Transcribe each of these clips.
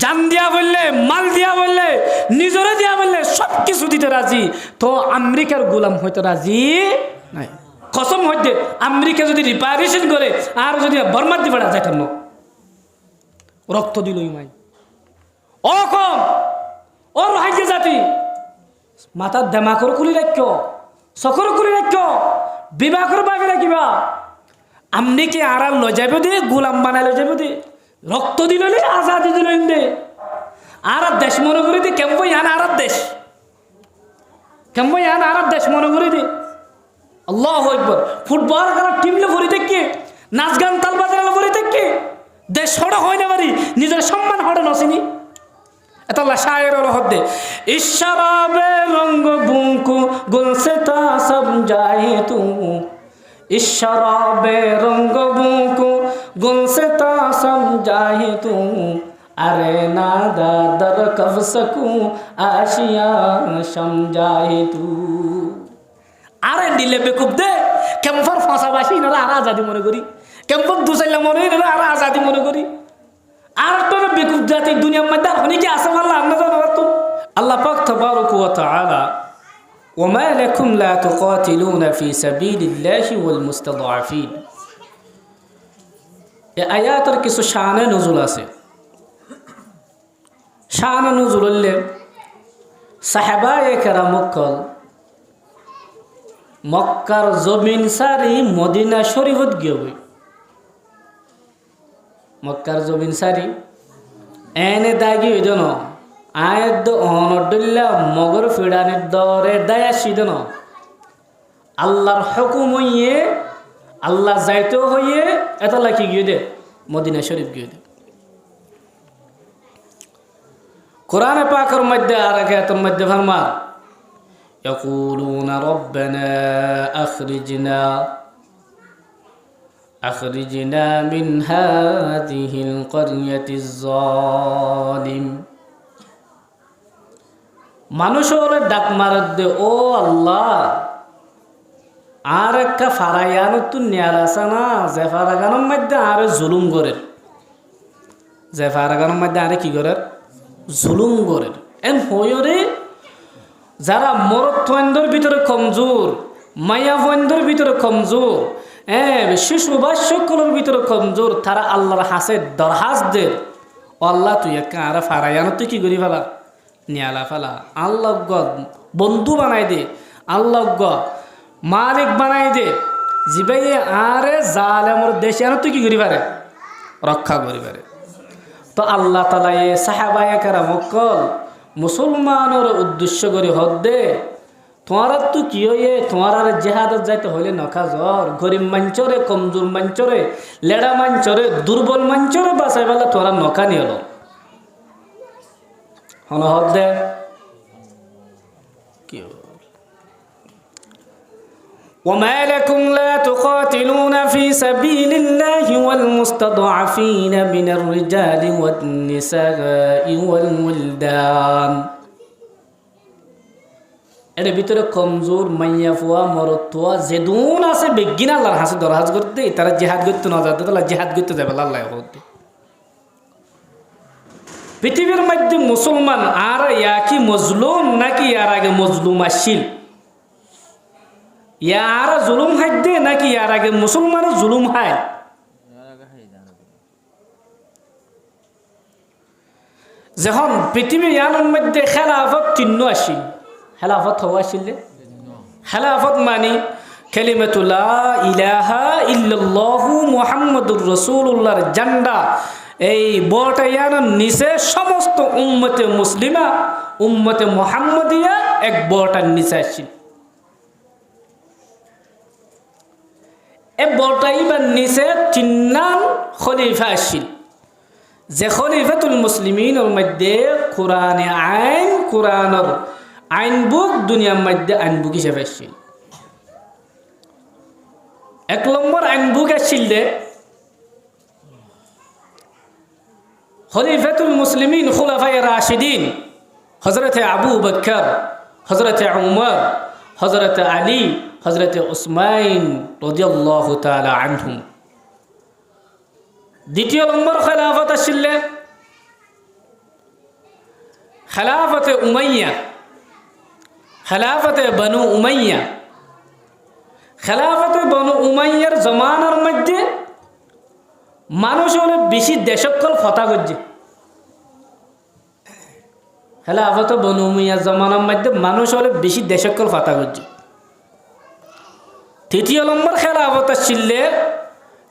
জান দিয়া বললে, মাল দিয়া বললে, নিজরে দিয়া বললে সব কিছু দিতে রাজি, তো আমেরিকার গোলাম হইতে রাজি নাই। কসম হইতে আমেরিকা যদি রিপারেশন করে আর যদি বর্মার দিবে না যেতেন রক্ত দিল ইমাই ও কম ও রোহিঙ্গা জাতি মাথার দেমাকর খুলি রাখ, চকর খুলি রাখ, বিবাহ করবা রাখিবা। আমনি কি আড়াল লই যাব দে, গোলাম বানাই লই যাব দে, রক্ত দিল আজাদি দিল দে। আর দেশ মনে করে দি কেমন ইয়ান আর দেশ, কেমন ইয়ান আর দেশ মনে করে দি। আল্লাহু আকবার। ফুটবল খেলার টিমলে ভরি দেখি, নাচ গান তাল বাজারে ভরি দেখি, দেশ হড়া হয় না পারি, নিজের সম্মান হড়ে নসিনি। এটা শায়ের হদ্দে ইশরাবে রঙ্গ বুঙ্কু গুলসেতা সমঝায়ে তু, ইশরাবে রঙ্গ বুঙ্কু গুলসেতা সমঝায়ে তু, আরে নাদা দর কব সকু আশিয়া সমঝায়ে তু। আরে দিলে বেকুব দে কেমফার ফাঁসাবাসী এনারা আর আজাদি মনে করি, কেমফার দুসাইলা মনে এনারা আর আজাদি মনে করি। আর একটা বেকুব জাতি দুনিয়ার মধ্যে আর অনেকে আছে আল্লাহ আমরা জানো তো। আল্লাহ পাক তাবারাক ওয়া তাআলা ওমা লাকুম লা তুকাতিলুনা ফি সাবিলিল্লাহি ওয়াল মুস্তাদআফিন, এই আয়াতের কিছু শানে নজুল আছে। শানে নজুল হলে সাহাবায়ে কেরামকল মক্কার জমিন সারি মদিনা শরীফত গিয়ে, মক্কার জমিন সারি এনে দাগি হইত ন আয়দ অনডল্লা মগর ফিডানের দরে দায়াসিদ ন আল্লাহর হুকুম হইয়ে আল্লাহ যাইতে হইয়ে এত লাখি গিয়ে দে মদিনা শরীফ গিয়ে দে। কোরআনে পাকের মধ্যে আর আয়াতের মধ্যে ফরমান يقولون ربنا أخرجنا من هذه القرية الظالم। মানুষের ডাক মারত দে ও আল্লাহ আর একটা ফারায়ানো তো নিয়াল আছে না, যে ফারাগানোর মধ্যে আর জুলুম করে, যে ফারাগানোর মধ্যে আরে কি করে জুলুম করে। এন হয়রে যারা মরদ ফয়েন্দর ভিতরে কমজোর, মায়া ফয়েন্দর ভিতরে কমজোর, শিশু বা সকলের ভিতরে কমজোর, তারা আল্লাহর হাসে দরহাজ দে আল্লাহ তুই একটা আর ফারায়ানো তুই কি করি ফেলা নিয়ালা ফেলা, আল্লাহ বন্ধু বানাই দে, আল্লাহ মালিক বানাই দে, জিবাই আরে জালেমর দেশে আনো তুই কি করি পারে রক্ষা করি পারে। তো আল্লাহ তাআলা এই সাহাবায়ে কেরামকল মুসলমানের উদ্দেশ্য করে হদ্দে তোমার তো কি হয়ে তোমার আর জেহাদত যাইতে হইলে নখা জ্বর, গরিব মাঞ্চরে, কমজোর মাঞ্চরে, লেড়া মাঞ্চরে, দুর্বল মাঞ্চরে বাঁচাই বেলা তোরা নখা নিয়ে এলো হন হদ্দে কি وما لكم لا تقاتلون في سبيل الله والمستضعفين من الرجال والنساء والولدان। এর ভিতরে কমজোর মাইয়া ফুয়া মরতুয়া যেদুন আছে বেগিন আল্লাহর হাসে দরহাজ করতে, তারা জিহাদ করতে না যাতে তারা জিহাদ করতে যাবে আল্লাহ করতে। পৃথিবীর মধ্যে মুসলমান আর ইয়াকি মজলুম নাকি আর আগে মজলুম আসছিল, ইয়ার জুলুম হাইদে নাকি ইয়ার আগে মুসলমানের জুলুম হায়। যখন পৃথিবীর ইয়ানোর মধ্যে খেলাফত চিহ্ন আসিল, খেলাফত হওয়া আসিলে খেলাফত মানি কালিমাতু লা ইলাহা ইল্লাল্লাহু মুহাম্মাদুর রাসূলুল্লাহর জান্ডা, এই বড়টা ইয়ানোর নিচে সমস্ত উম্মতে মুসলিমা উম্মতে মুহাম্মাদিয়া এক বড়টার নিচে আসিল। এ বড়টাই বা নিচে তিনজন খলিফা আসিল, যে খলিফাতুল মুসলিমিনের মধ্যে কোরআনে আইন, কোরআনের আইন বুক দুনিয়ার মধ্যে আইন বুক হিসেবে আসছিল। এক নম্বর আইন বুক আসছিল দে খলিফাতুল মুসলিমিন খুলাফায়ে রাশিদিন হযরতে আবু বকর, হযরতে উমর, হযরতে আলী, হযরতে উসমান রাদিয়াল্লাহু তাআলা আনহুম। দ্বিতীয় নম্বর খেলাফত আসলে খেলাফতে উমাইয়া, খেলাফতে বনু উমাইয়া, খেলাফতে বনু উমাইয়ার জমানার মধ্যে মানুষ হলে বেশি দেশকল ফতা করছে। খেলাফতে বনু উমাইয়ার জমানার মধ্যে মানুষ হলে বেশি দেশকল ফতা করছে। তৃতীয় নম্বর খেলাফত ছিল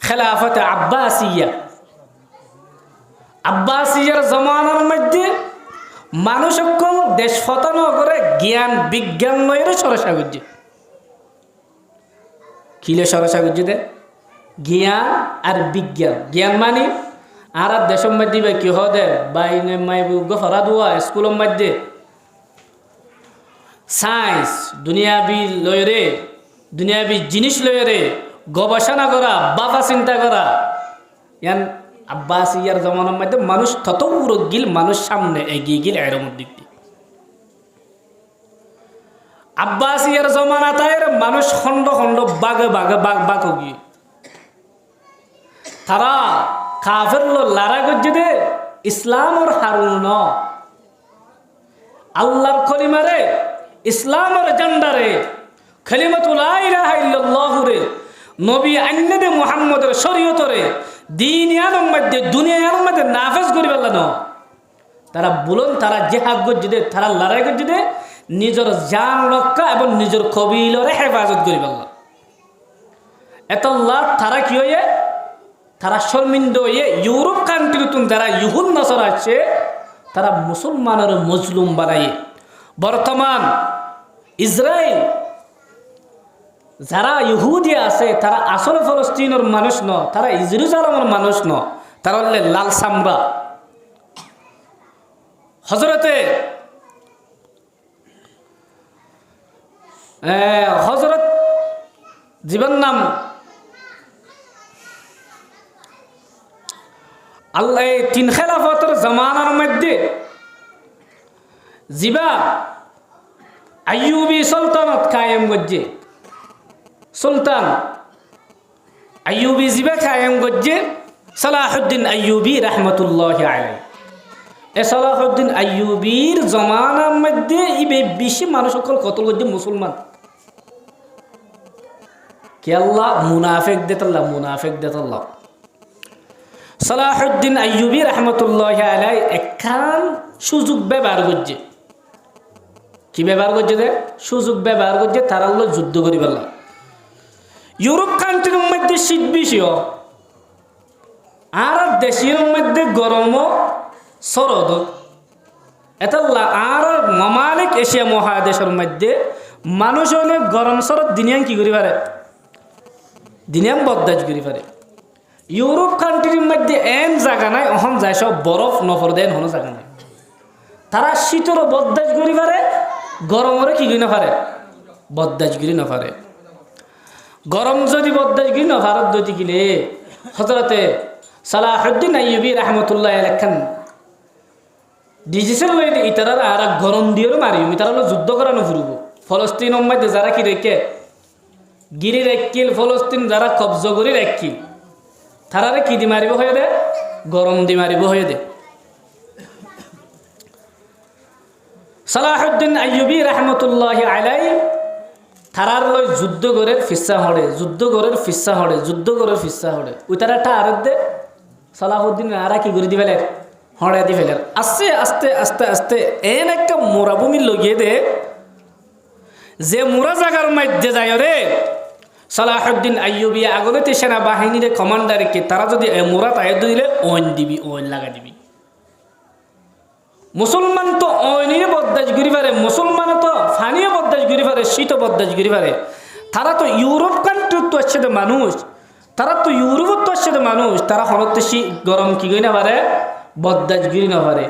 খেলাফতে আব্বাসিয়া। আব্বাসিয়ার জমানার মধ্যে মানুষ সকল দেশ ফতানো করে জ্ঞান বিজ্ঞান লয়ের সরসা করছে। কিলে সরসা করছে দে জ্ঞান আর বিজ্ঞান। জ্ঞান মানে আর দেশের মধ্যে বা কি হদে বাইনে মাইবুগ ফরা দোয়া স্কুলের মধ্যে সায়েন্স দুনিয়াবি লয়রে, দুনিয়াবি জিনিস লয়রে গবেষণা করা, বাবা চিন্তা করা। ইয়ান আব্বাসিয়ার জমানার মধ্যে মানুষ তত গিল, মানুষ সামনে এগিয়ে গিল এর দিক দিয়ে। আব্বাসিয়ার জমানা তাই মানুষ খণ্ড খণ্ড বাগে বাগে বাঘ বাঘ গিয়ে তারা কাফের লড়াই করছে দে ইসলামর হারুন আল্লাহর কলিমারে, ইসলামের জান্ডারে, কালিমাতুল লা ইলাহা ইল্লাল্লাহু রে, নবী আইনে মুহাম্মদের শরীয়তরে দিন ইয়ানোর মধ্যে দুনিয়ার মধ্যে নাফেজ করি পেলানো। তারা বলুন তারা জেহাদ করছে দে, তারা লড়াই করছে দে নিজের জান রক্ষা এবং নিজের কবিলরে হেফাজত করি পেলাম। এত লাভ তারা কি হয়ে তারা শর্মিন্দ হয়ে ইউরোপ কান্ট্রিতুন যারা ইহুদ নসর আছে তারা মুসলমানের মজলুম বানায়। বর্তমান ইসরায়েল যারা ইহুদি আছে তারা আসলে ফলস্তিনের মানুষ ন, তারা ইজেরুজালেমের মানুষ ন, তারা হলে লাল সামরা। হজরত জীবন নাম আল্লাহ তিন খেলাফতের জমানার মধ্যে জিবা আইয়ুবী সুলতানত কায়েম করছে। সুলতান আইয়ুবী জিবা কায়েম করছে সালাহুদ্দিন আইয়ুবী রহমতুল্লাহ আলাইহি। এ সালাহুদ্দিন আইয়ুবীর জমানার মধ্যে ইবে বেশি মানুষ সকল কতল করছে মুসলমান। কে আল্লাহ মুনাফিক দেতাল্লাহ, মুনাফিক দেতাল্লাহ। সালাহুদ্দিন আইয়ুবী রহমতুল্লাহ আলাইহি একখান সুযোগ ব্যবহার করছে। কি ব্যবহার করছে দে সুযোগ ব্যবহার করছে তারা হলো যুদ্ধ করি পেলা। ইউরোপ কান্ট্রির মধ্যে শীত বেশি আর দেশের মধ্যে গরম শরদ। এটা আর মামালিক এশিয়া মহাদেশের মধ্যে মানুষ হলে গরম শরৎ দিনিয়াম কি করি পারে, দিনিয়াম বদাজ করি পারে। ইউরোপ কান্ট্রির মধ্যে এন জায়গা নাই অহন যায় সব বরফ নফর দেন হনো জায়গা নাই। তারা শীতেরও বদাজ করি পারে, গরমেরও কি করি না পারে, বদাজ করি না পারে। গরম যদি বদাজ করি না ভারত যদি গিলে হজরতে সালাহুদ্দিন আইয়ুবী রহমতুল্লাহ আলাইহি ডিজিটাল ওয়েতে ইতারা আর গরম দিয়েও মারিও ইতারা হলো যুদ্ধ করানো ফুরব। ফলস্তিনের মধ্যে যারা কি রেখে গিরি রেখিল, ফলস্তিন যারা কবজ করে রেখিল তারারে কি দি মারিব হয়ে দে, গরম দি মারিব হয়ে দে। সালাহুদ্দিন আইয়ুবী রহমতুল্লাহ আলাইহি তারার লই যুদ্ধ করে ফিসা হড়ে, যুদ্ধ করে ফিসা হড়ে, যুদ্ধ করে ফিসা হড়ে। ওই তারা একটা আর দে সালাহুদ্দিন আরা কি করে দি ফেলে, হড়ে দি ফেলে। আস্তে আস্তে আস্তে আস্তে এন একটা মোরাভূমি লগিয়ে দে যে মোরা জায়গার মধ্যে যায় রে সালাহুদ্দিন আইয়ুবী আগতে সেনাবাহিনীর কমান্ডারকে তারা যদি মোরা তাই দিলে ওইন দিবি, ওইন লাগা দিবি। মুসলমান তো ওইনিয়ে বদাজ ঘুরি পারে, মুসলমান তো ফানিয়ে বদাজ ঘুরি পারে, শীত বদাজ ঘুরি পারে। তারা তো ইউরোপ কান্ট্রির তো আসছে মানুষ, তারা তো ইউরোপের তো আসছে মানুষ, তারা হরতে গরম কি গই না পারে, বদাজ ঘুরি না পারে।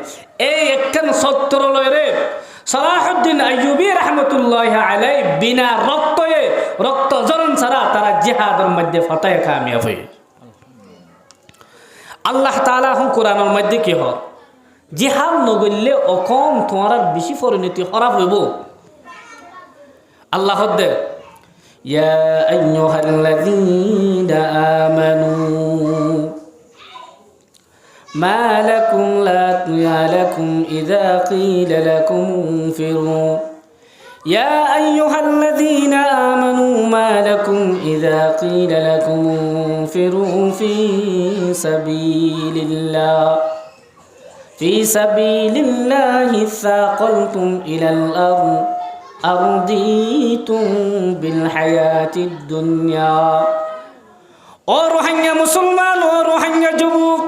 এই একখান সত্তর লয় রে সালাহুদ্দিন আইয়ুবী রহমতুল্লাহ আলাইহি বিনা রক্তয়ে রক্ত জরন ছাড়া তারা জিহাদের মধ্যে ফতায়ে কামিয়াব হয়ে। আল্লাহ তাআলা হুম কোরআনের মধ্যে কি হয় জিহাদ নগরলে অকম তোমার বেশি পরিণতি খারাপ হইব। আল্লাহ দে ইয়া আইয়ুহাল্লাযীনা আমানু ما لكم إذا قيل لكم انفروا يا أيها الذين آمنوا ما لكم إذا قيل لكم انفروا في سبيل الله ثاقلتم إلى الأرض أرضيتم بالحياة الدنيا ও রোহিঙ্গা মুসলমান ও রোহিঙ্গা যুবক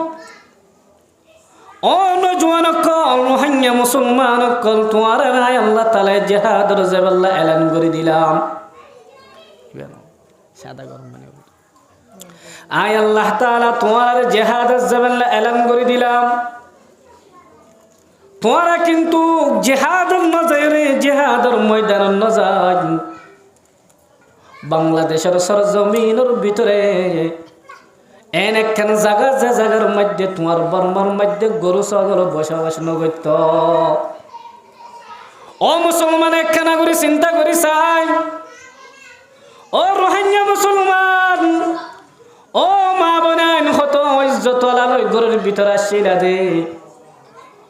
ও নজওয়ান কল রোহিঙ্গা মুসলমান কল তোমার রায় আল্লাহ তাআলা জিহাদের জবাল্লা এলান করে দিলাম সাদা গরম মানে আয় আল্লাহ তাআলা তোমার জিহাদের জবাল্লা এলান করে দিলাম তোমরা কিন্তু জিহাদের নজরে জিহাদের ময়দানের নজর বাংলাদেশের সরজমিনের ভিতরে একখান জায়গা যে জায়গার মধ্যে তোমার বর্মার মধ্যে গরু ছাগল বসবাস নগত্য ও মুসলমান একখানা করে চিন্তা করি চাই ও রোহিঙ্গা মুসলমান ও মা বোনেন হত ইজ্জত আলাই গরুর ভিতরে আসিলা দে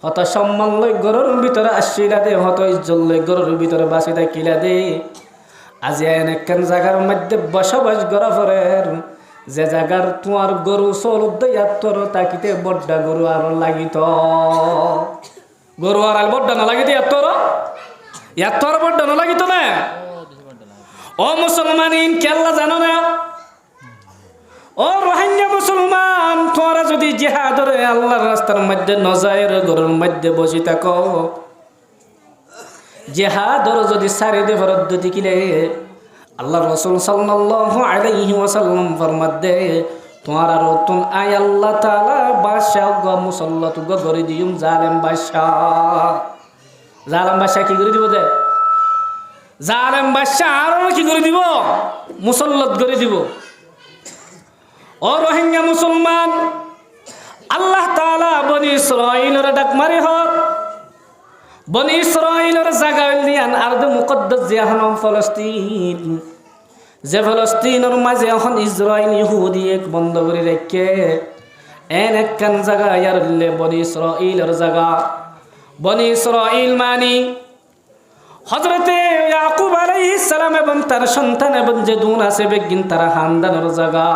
হত সম্মান লই গরুর ভিতরে আসিলা দে হত ইজ্জত লই গরুর ভিতরে বাসি থাকিলা দে আজি একখান জায়গার মধ্যে বসবাস করা পরের যে জায়গার তোমার গরু চলুদ ইয়াত্তর তাকিতে বড্ডা গরু আর লাগিত গরু আর বড্ডা না লাগিত ইয়াত্তর বড্ডা না লাগিত না ও মুসলমান ইন কেল্লা জানো না ও রোহিঙ্গা মুসলমান তোরা যদি জিহাদরে আল্লাহর রাস্তার মধ্যে নজায়ের গরুর মধ্যে বসি থাকো জিহাদর যদি সারি দে ফরদ দিকিলে আল্লাহ রাসূল সাল্লাল্লাহু আলাইহি ওয়াসাল্লাম ফরমাদে তোমার আর তুন আয় আল্লাহ তাআলা বাদশা গ মুসল্লাত গ গরি দিউম জালেম বাদশা কি করে দিব দে জালেম বাদশা আর কি করে দিব মুসল্লাত করে দিব ও রোহিঙ্গা মুসলমান আল্লাহ তাআলা বনি ইসরাঈলের ডাক মারি হক বনি ইসরাঈলের জায়গা লিয়ান আরদ মুকদ্দাস জাহানম ফলস্তিন যে ফলস্তিনের মাঝে এখন ইসরাঈল ইহুদি এক বন্ধ করে রেখে একখান জায়গা ইয়ারলে বনি ইসরাঈলের জায়গা বনি ইসরাঈল মানি হযরতে ইয়াকুব আলাইহিস সালাম এবং তার সন্তান এবং যে দুন আছে বেগিন তারা খানদানের জায়গা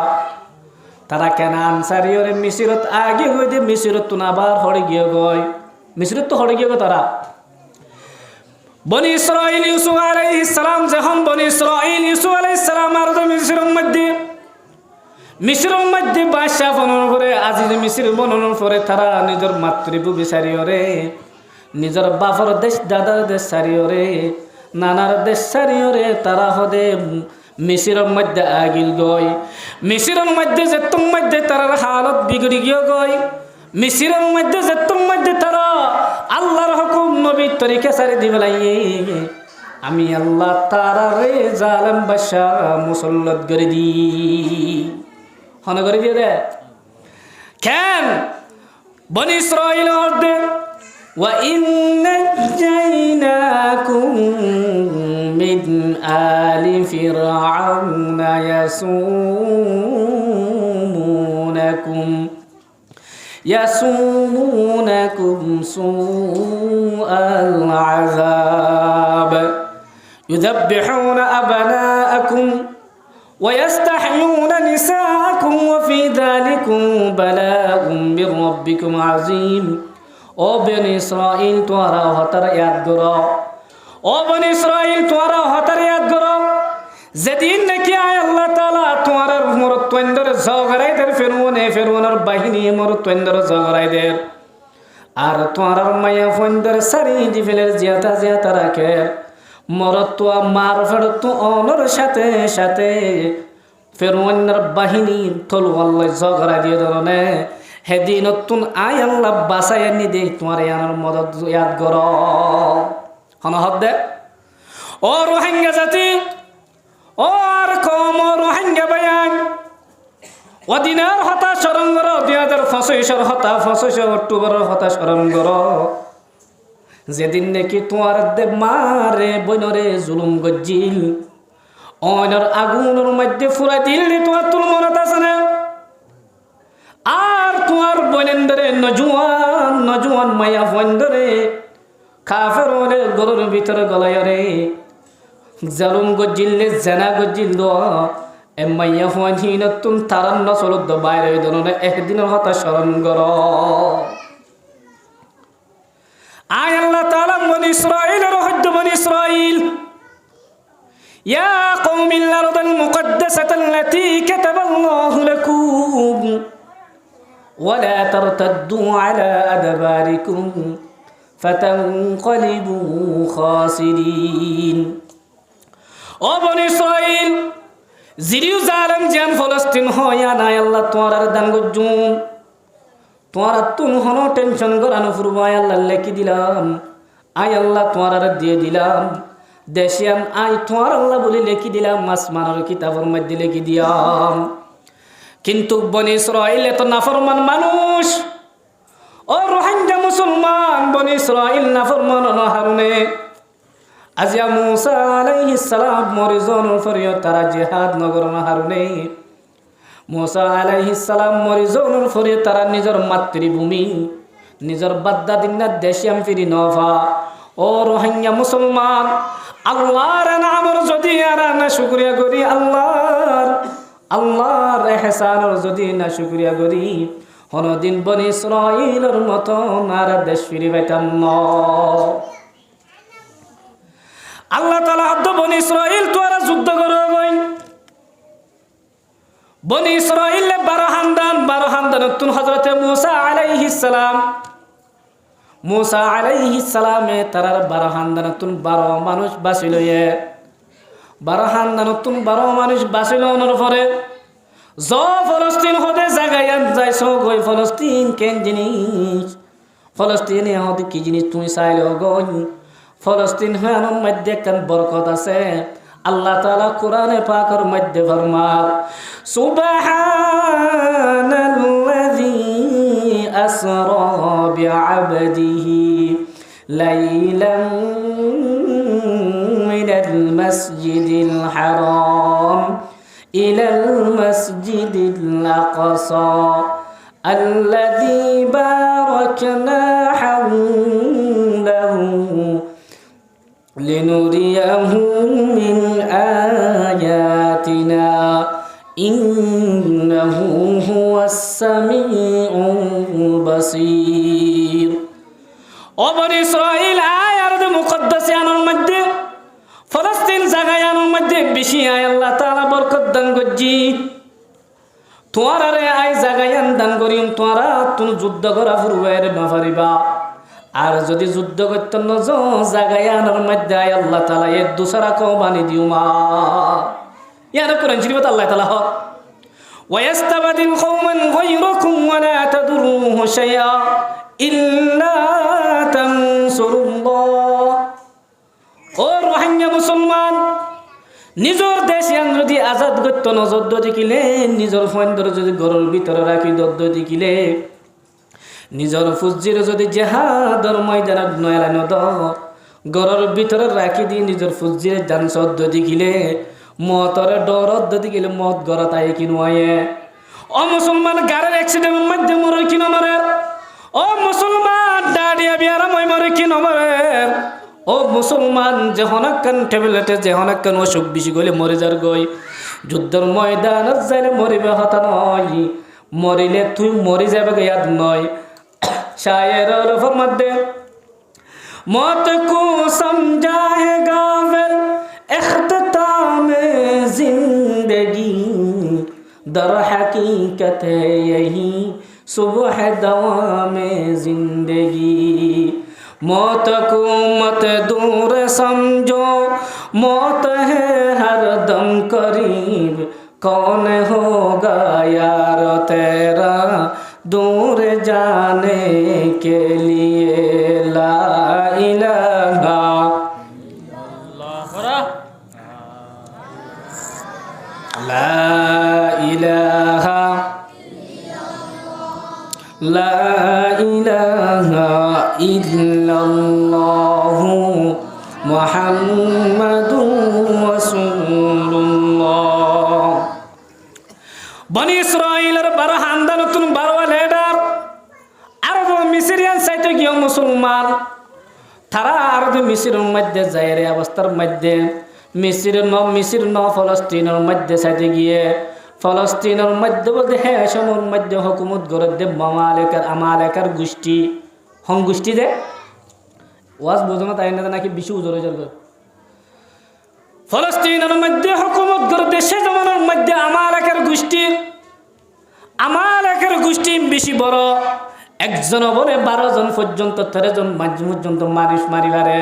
তারা কেন আনসারিয়রে মিশরত আগে হইতে মিশরত তো আবার হড়ে গিয়ে গয় মিশরত তো হড়ে গিয়ে গো তারা বনি ইসরাঈল ইউসুফ আলাইহিস সালাম যখন বনি ইসরাঈল ইউসুফ আলাইহিস সালাম আর মিশরের মধ্যে বাদশা বনন করে আজিজ মিশর বনন করে তারা নিজের মাতৃভূমি সারিয়রে নিজের বাপর দেশ দাদার দেশ সারিয়রে নানার দেশ সারিয়রে তারা হদে মিশরের মধ্যে আগিল গয় মিশরের মধ্যে যে তুম মধ্যে তার হালত বিগড়ি গিয়ে গয় মিশরের মধ্যে যে তুম মধ্যে তারা আল্লাহর হুকুম নবীর তরিকা সারি দিবেলাই আমি আল্লাহ তারা রে জালেম বাদশা মুসল্লত করে দি হন করে দিয়ে দে কেন বনি ইসরাঈল হদে ওয়া ইন্নাজাইনাকুম মিন আলি ফিরআউনা يسومونكم سوء العذاب يذبحون أبناءكم ويستحيون نساءكم وفي ذلكم بلاء من ربكم عظيم ও বনি ইসরাঈল তোমরা হতার ইয়াদ করো ও বনি ইসরাঈল তোমরা হতার ইয়াদ করো যেদিন নাকি আয় আল্লাহ তাআলা তোমার মরত্বন্দর জগরাইদের ফেরউনের বাহিনী মরত্বন্দর জগরাইদের আর তোমার মায়া ফন্দর সারি দিফেলের জিয়াতা রাখে মরত্ব মার ফেরত অনর সাথে সাথে ফেরউনের বাহিনী তলওয়াল্লা জগরাই দিয়ে ধরনে হেদিন তুন আয় আল্লাহ বাসায় নি দে তোমার ইয়ানোর মদত ইয়াদ করো হন হদ্দে ও রোহিঙ্গা জাতি ও আর কম রোহিঙ্গা বায়ান ওদিনের হতা স্মরণ করো 2025 হতা 25 অক্টোবরের হতা স্মরণ করো যেদিন নাকি তোমার দে মারে বইনরে জুলুম গজ্জিল অনর আগুনের মধ্যে ফুরাই দিল তোমার তুল মনত আছে না আর তোমার বনেন্দরে নজুয়ান মায়া বন্দরে কাফের ওরে গরুর ভিতরে গলায় রে জালুম গজিল্লে জানা গজিল দো এ মাইয়া ফহিন তুম তারান নসলদ বাইরে দনে একদিনের কথা স্মরণ করো আয় আল্লাহ তাআলা বনি ইসরাঈলের হদ্দ বনি ইসরাঈল ইয়া কওমিল আরদাল মুকদ্দাসাতাল্লাতী কাতাবাল্লাহু লাকুম ওয়া লা তারতাদ্দু আলা আদবারিকুম ফাতানকালিবু খাসিরিন ও বনি ইসরাঈল জিরিউ জালেম জান ফলস্তিন হয়া না আল্লাহ তোরার দান গজুম তোরা তুম হনো টেনশন করানো ফুরবাই আল্লাহ লেখি দিলাম আয় আল্লাহ তোরার দিয়ে দিলাম দেশিয়ান আই তোর আল্লাহ বলে লেখি দিলাম আসমানের কিতাবের মধ্যে লেখি দিয়াম কিন্তু বনি ইসরাঈল এত নাফরমান মানুষ ও রোহিঙ্গা মুসলমান বনি ইসরাঈল নাফরমান হারুনে আজিয়া মুসা আলাইহিস সালাম মরিজনের ফরিয়ত তারা জিহাদ নগর হারুনে মুসা আলাইহিস সালাম মরিজনের ফরিয়ত তারা নিজের মাতৃভূমি নিজের বাদ্দা দিনার দেশিয়াম ফিরি নফা ও রোহিঙ্গা মুসলমান আল্লাহর নামের যদি আর না শুকরিয়া করি আল্লাহর ইহসানের যদি না শুকরিয়া করি কোনদিন বনি ইসরাঈলের মতো আর দেশ ফিরি পাইতাম না আল্লাহ তাআলা আব্দ বনি ইসরাঈল তোরা যুদ্ধ করবেন বনি ইসরাঈল 12 হান্দান তুন হযরত মুসা আলাইহিস সালামে তারার 12 হান্দান তুন 12 মানুষ বাঁচিল 12 হান্দান তুন 12 মানুষ বাঁচিল ওনার পরে জ ফলস্তিন হতে জায়গায় যাইছো গই ফলস্তিন কেন জিনিস ফলস্তিনে হতে কি জিনিস তুমি চাইলো গই ফলস্তিন হানোর মধ্যে কান বরকত আছে আল্লাহ তাআলা কোরআনে পাকের মধ্যে ফরমান সুবহানাল্লাযী আসরা বিআবদিহি লাইলান মিনাল মাসজিদিল হারাম ইলাল মাসজিদিল আকসা আল্লাযী বারাকনা হাওলাহু لنريه من آياتنا إنه هو السميع البصير ও বনি ইসরাঈল আয় আরদ মুকদ্দাসিয়ানের মধ্যে ফলস্তিন জায়গায়ানের মধ্যে বেশি আয় আল্লাহ তাআলা বরকত দান করজি তোরা রে আয় জায়গায়ান দান করিম তোরা তুমি যুদ্ধ করা ফুরবাইরে না পারিবা আর যদি যুদ্ধ করতে ন জাগায়ানোর মধ্যে আল্লাহ তাআলা এর দুসরা কোবানি দিও মা ইয়ার কোরআন শরীফত আল্লাহ তাআলা হ ওয়াস্তাবদিল কওমান গায়রাকুম ওয়া লা তাদুরুহু শাইআ ইল্লা তানসুরুল্লাহ ও রোহিঙ্গা মুসলমান নিজের দেশ যদি আজাদ করতে ন যুদ্ধ দেখিলে নিজের ফন্দর যদি ঘরের ভিতরে রাখি যুদ্ধ দেখিলে নিজের ফুজির যদি জিহাদর ময়দানত নয়লান দ ঘরের ভিতরে রাখি দি নিজের ফুজির জান সদ্দ দেখিলে মতরে ডরদ দেখিলে মত গরত আয় কি নয় ও মুসলমান গাড়ির অ্যাক্সিডেন্টের মধ্যে মরে কি নমরে ও মুসলমান দাঁড়িয়ে বিয়ার মরে কি নমরে ও মুসলমান যেহনাক্কান ট্যাবলেটে যেহনাক্কান অসুখ বেশি গলে মরে যার গই যুদ্ধের ময়দানত যাইলে মরিবে হতা নয় মরিলে তুই মরি যাবে ইয়াদ নয় शायर और फरमात दे मौत को समझा है गाफिल इख्तिताम जिंदगी दर हकीकत है यही सुबह दवाम जिंदगी मौत को मत दूर समझो मौत है हर दम करीब कौन होगा यार तेरा दूर जाने के लिए ला इलाहा ला इलाहा ला इलाहा इल्लल्लाहु मुहम्मदुर রাসূলুল্লাহ বনি ইসরাঈলের 12 হান্দানতুন 12 লিডার মুসলমান তারা আর মিসিরের মধ্যে যায় রে অবস্থার মধ্যে মিসির ন ফলস্তিনের মধ্যে সাইতে গিয়ে ফলস্তিনের মধ্যে বলতে হ্যাঁ সময়ের মধ্যে হুকুমত করে দে আমালেকার গোষ্ঠী গোষ্ঠী দে ওয়াজ বোঝো না তাই না নাকি বেশি উজোর হয়ে যাবে ফলস্তিনের মধ্যে হুকুমত করে দেশে জমানোর মধ্যে আমালেকার গোষ্ঠী বেশি বড় একজন বলে 12 জন পর্যন্ত 13 জন পর্যন্ত মানুষ মারিবারে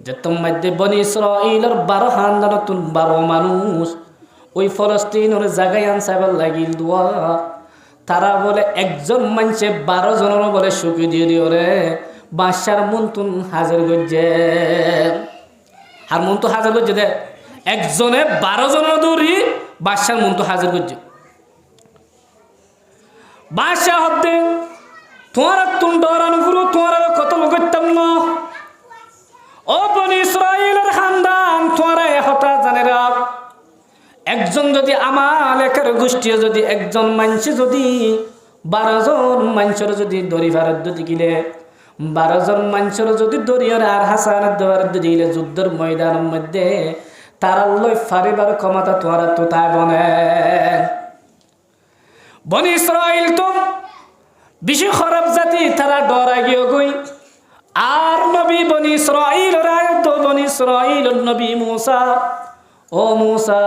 যে তোর মধ্যে বনি ইসরাইলের 12 খানদানতুন 12 মানুষ ওই ফলস্তিনের জায়গায় আনসাইবার লাগিল দোয়া তারা বলে একজন মানুষে 12 জনের বলে সুখী দিয়ে দিও রে বাদশার মন্তুন হাজির গজ্জে আর মন্তু হাজির গজ্জে দে একজনে 12 জনের দৌড়ি বাদশার মন্তু হাজির গজ্জে বাদশাহ হতে তোমার তুন ডরানো পুরো তোমার কত করতাম না ও বনি ইসরাইলের খানদান তোমার হতা জানে রাখ একজন যদি আমালেকার গোষ্ঠী যদি একজন মানুষ যদি 12 জন মানুষের যদি দড়ি ভারত দিলে 12 জন মানুষের যদি দড়িয়ার আর হাসানের দেওয়ার দিলে যুদ্ধের ময়দানের মধ্যে তারা লই ফারিবার ক্ষমতা তোরা তো তাই বনি ইসরাইল তো বেশি খারাপ জাতি তারা ডরা গিয়ে গই আর নবী বনি ইসরাইল রায়ত বনি ইসরাইল নবী মুসা ও মুসা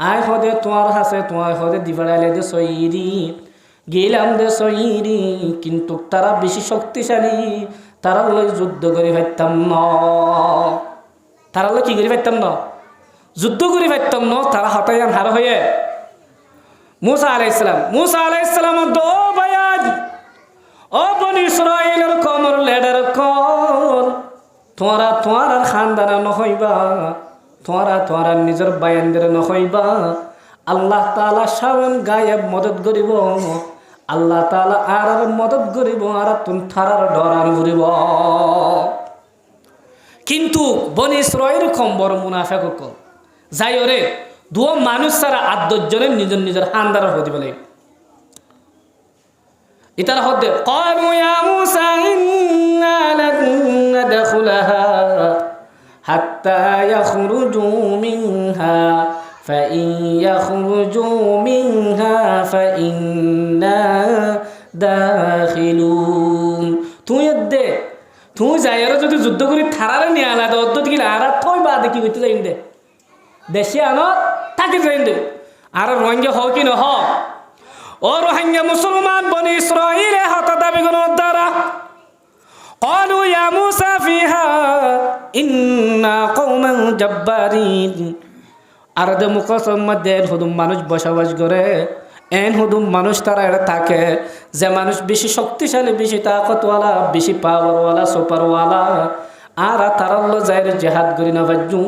আয় হদে তোমার হাসে তোমার হদে দিবাড়াইলে দে সইরি গেলাম দে সইরি কিন্তু তারা বেশি শক্তিশালী তারা লই যুদ্ধ করে পাইতাম না তারা লই কি করে পাইতাম না যুদ্ধ করে পাইতাম না তারা হতায়ান হার হয়ে মুসা আলাইহিস সালাম দো বায়াজ ও বনি ইসরাইলের কমর লেডার কল তোরা খানদানা নহইবা তোরা নিজের বায়ানদের নহইবা আল্লাহ তাআলা সাবন গায়েব মদত করিব আল্লাহ তাআলা আর মদত করিব আর তুন থারার ডরান করিব কিন্তু বনি ইসরাইল কম বড় মুনাফিক কল যাই ওরে দুও মানুষ ছাড়া 8-10 জনের নিজের হানদার হতে বলে ইতারা হদে ক্বালু ইয়া মূসা ইন্না লান নাদখুলাহা হাত্তা ইয়াখরুজু মিনহা ফাইন ইয়াখরুজু মিনহা ফাইন্না দাখিলুন তুই যাইরা যদি যুদ্ধ করি থারারে নিয়ে আলাদা অদ্দত গিলা আর থই বা দেখি কইতে যাইন দে দেশে আনো থাকি যাইন দে আর রোহিঙ্গা হও কি না হ ও রোহিঙ্গা মুসলমান বনি ইসরাইল হাতা দাবি কোন দ্বারা ক্বালু ইয়া মূসা ফিহা ইন্না কওমান জাব্বারিন আর দে মুকসম মধ্যে হুদুম মানুষ বসবাস করে এন হুদুম মানুষ তারা এটা থাকে যে মানুষ বেশি শক্তিশালী বেশি তাকতওয়ালা বেশি পাওয়ারওয়ালা সুপারওয়ালা আর তারাল্লো যাইরে জিহাদ করি না বাজু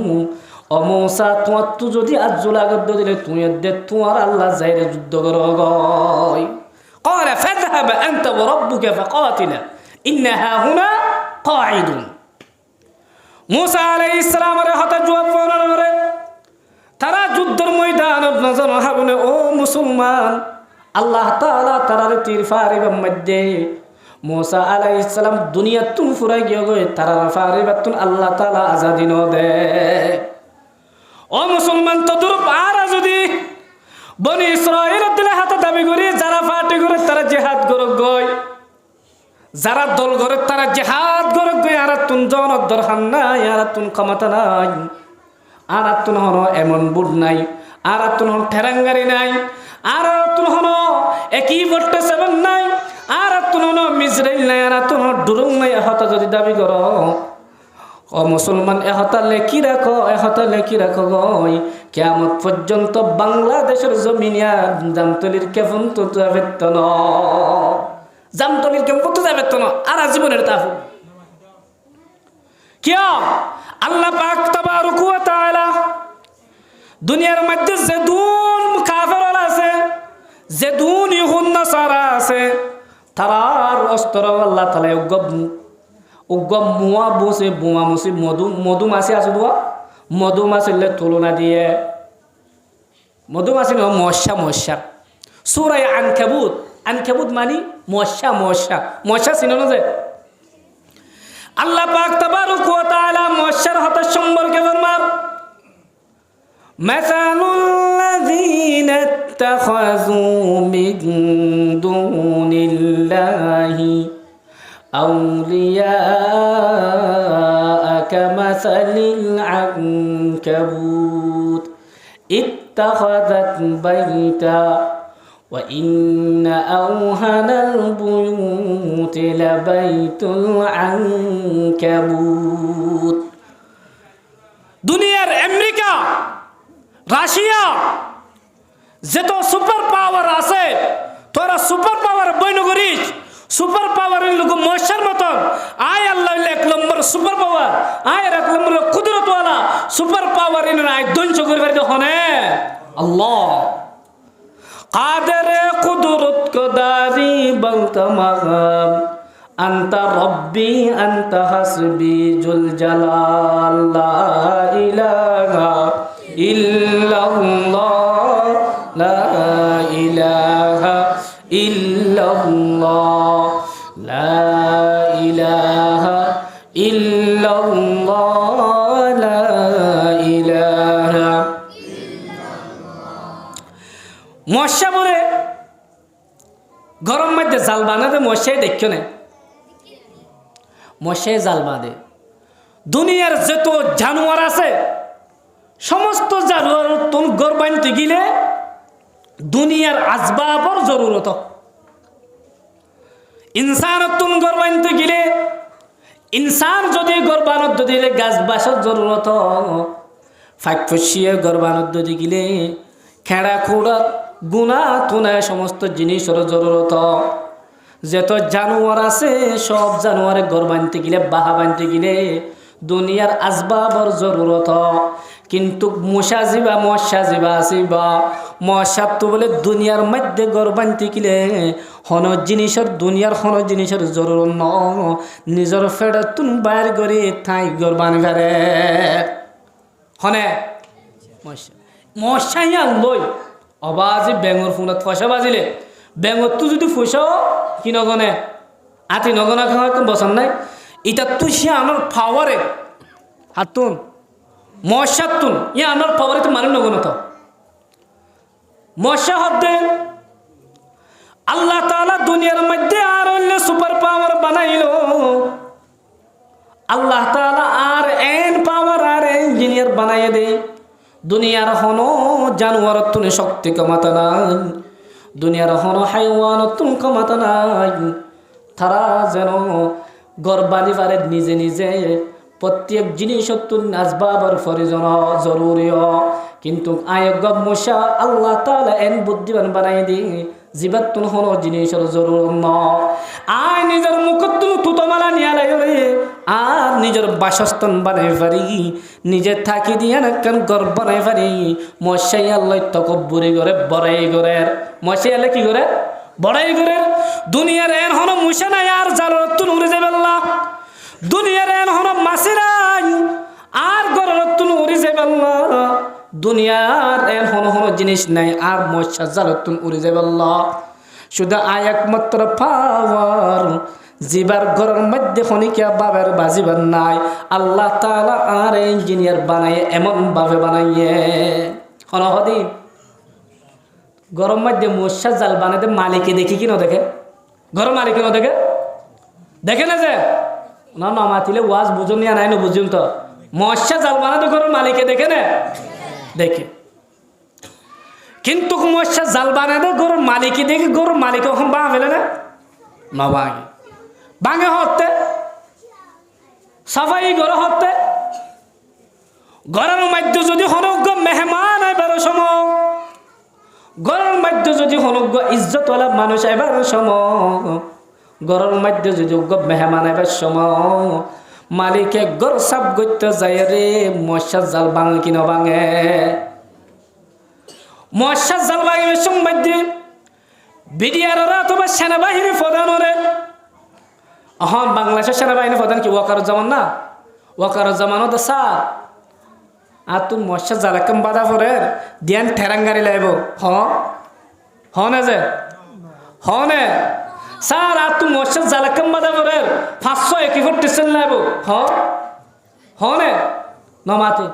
ও মূসা তোমার তু যদি আজ্জুল আগদ দিলে তুই দে তোমার আল্লাহ যাইরে যুদ্ধ করো গয় قال فاذهب انت وربك فقاتلا انها هنا قاعدون মূসা আলাইহিস সালামের হাতে জবাব করে তারা যুদ্ধের ময়দানে নজর হাবনে ও মুসলমান আল্লাহ তাআলা তারার তীর ফারিবার মধ্যে মূসা আলাইহিস সালাম দুনিয়াতুন ফুরাই গিয়ে গয় তারার ফারিবাতুন আল্লাহ তাআলা আজাদি ন দে ও মুসলমান তদরূপ আর যদি বনি ইসরাইলের দিলে হাতে দাবি করি যারা পার্টি করে তারা জিহাদ করক গয় যারা দল করে তারা জিহাদ করক গয় আর তুন জন দরখান নাই আর তুন ক্ষমতা নাই আর তুন হনো এমন বুট নাই আর তুন হন ঠেরাঙ্গারি নাই আর তুন হনো একই বট্টে সেভেন নাই আর তুন হনো মিজরাইল নাই আর তুন ডুরুং নাই হতা যদি দাবি করো ও মুসলমান এহতা লেখি রাখো গই কিয়ামত পর্যন্ত বাংলাদেশের জমিনিয়া জামতলির কেফন তো যাবে তো ন জামতলির কেফন তো যাবে তো ন আর জীবনের তাফু কিয়া আল্লাহ পাক তাবারক ওয়া তাআলা দুনিয়ার মধ্যে যে দুন কাফের আছে যে দুন ইহুদ নাসারা আছে তারার অস্ত্র আল্লাহ তাআলা উগ্গম মুয়া বসে বোমা মুসি মধুমাছি আছে দোয়া মধুমাছিলে তুলনা দিয়ে মধুমাছি নয় মশা সূরা আনকাবুত মানে মশা চিনো না যে আল্লাহ পাক তাবারক ওয়া তাআলা মশার হত্যা সম্পর্কে ফরমান মাসালুল্লাযীনা ইত্তাখাযু মিন দুনিল্লাহি আউলিয়া কামাসালিল আনকাবুত ইত্তাখাযাত বাইতা وَإِنَّ أَوْهَنَ الْبُيُوتِ لَبَيْتُ الْعَنكَبُوتِ দুনিয়ার আমেরিকা রাশিয়া যত সুপার পাওয়ার আছে তোরা সুপার পাওয়ার বইন করিস সুপার পাওয়ারের লোক মশার মতন আয় আল্লাহ এক নম্বর সুপার পাওয়ার আয় এক নম্বর কুদরতওয়ালা সুপার পাওয়ার ইন আয় ধ্বংস করবে হনে আল্লাহ قادر قدرت کو داری بل تمام انت ربی انت حسبی جل جلال لا الہ الا اللہ لا الہ الا اللہ لا الہ الا اللہ لا الہ মশা বলে গরম মধ্যে জাল বানাতে মশাই দেখছো না মশাই জাল বাঁধে দুনিয়ার যত জানোয়ার আছে সমস্ত জানোয়ার তুন ঘর বানতে গেলে দুনিয়ার আসবাবর জরুরত ইনসান তুন ঘর বানতে গেলে ইনসান যদি ঘর বানতে দিলে গাছ বাসর জরুরত ফাঁক ফসিয়ে ঘর বানতে গেলে খেড়া খুঁড়া গুনা তুনা সমস্ত জিনিসের জরুরত যত জানোয়ার আছে সব জানোয়ারে ঘর বানতে গেলে বাহা বানতে গেলে দুনিয়ার আসবাবর জরুরত কিন্তু মশা জিবা আসিবা মশা তো বলে দুনিয়ার মধ্যে ঘর বানতে গেলে হন জিনিসের দুনিয়ার হন জিনিসের জরুরত ন নিজের ফেড়ে তুন বাইর করে ঠাই ঘর বানবে হনে মশা মশাই লই অবাজি বেঙর ফোনত পয়সা বাজিলে বেঙর তো যদি পয়সাও কি নগনে আতি নগনা খাওয়া বসান নাই এটা তো সে আমার পাওয়ারে হাতুন মশাতুন ই আমার পাওয়ারে তো মানে নগন তো মশা হতে আল্লাহ তাআলা দুনিয়ার মধ্যে আর অন্য সুপার পাওয়ার বানাইল আল্লাহ তাআলা আর এন পাওয়ার আর ইঞ্জিনিয়ার বানাইয়ে দেয় দুনিয়ার হনো জানোয়ার তুনে শক্তি কমাতা নাই দুনিয়ার হনো হাইওয়ান তুন কমাতা নাই তারা যেন গর্বানি পারে নিজে নিজে প্রত্যেক জিনিস তুন আসবাবর ফরিজন জরুরি কিন্তু আয়োগ মশা আল্লাহ তাআলা এন বুদ্ধিমান বানাই দি জীবাত তুন হনো জিনিসের জরুর ন আয় নিজের মুখত তুন তুতমালা নিয়া লাগে আর নিজের বাসস্থান বানাই পারি নিজে থাকি দিয়া না কেন ঘর বানাই পারি মশাই আল্লাহ তকব্বুরি করে বড়াই করে মশাই আল্লাহ কি করে বড়াই করে দুনিয়ার এন হনো মুশা নাই আর জারত তুন উড়ে যাবে আল্লাহ দুনিয়ার এন হনো মাসিরাই আর গরত তুন উড়ে যাবে আল্লাহ দুনিয়ার এন হনো হনো জিনিস নাই আর মশা জারত তুন উড়ে যাবে আল্লাহ শুধু একমাত্র পাওয়ার জিবার ঘরের মধ্যে খনিকা বাবার বাজিবার নাই আল্লাহ তাআলা আর ইঞ্জিনিয়ার বানায় এমন ভাবে বানাইয়ে হনহদি গরম মধ্যে মশা জাল বানাতে মালিকে দেখি কি না দেখে ঘর মালিকে না দেখে দেখে না যে না না মাতিলে ওয়াজ বুঝুন নিয়ে নাই না বুঝুন তো মশা জাল বানাতে ঘরের মালিকে দেখে না দেখে কিন্তু মশা জাল বানাতে ঘরের মালিকে দেখে ঘরের মালিকে ওখান বা ফেলে না না ভাঙে ভাঙে হতে সাফাই ঘর হতে ঘরের মধ্যে যদি হনজ্ঞ মেহমান এবার সময় ঘরের মধ্যে যদি হনজ্ঞ ইজ্জতওয়ালা মানুষ এবার সময় ঘরের মধ্যে যদি মেহমান এবার সময় মালিকে ঘর সাপ করতে যায় রে মশা জাল ভাঙে কি না ভাঙে মশা জাল ভাঙে সম্বাদ্য বিডিআর অথবা সেনাবাহিনী প্রধানরে হ্যাঁ বাংলাদেশের সেনাবাহিনী প্রধান কি ওয়াকারুজ্জামান না ওয়াকারুজ্জামানও তো স্যার আর তুই মশা জালাকাম বাধা পরে দিয়ান ঠেরাঙ্গারি লাইব হ না যে হ নে স্যার আর তুমি মশার জালাকাম বাদা করে 541 লাইব হনে নমাতে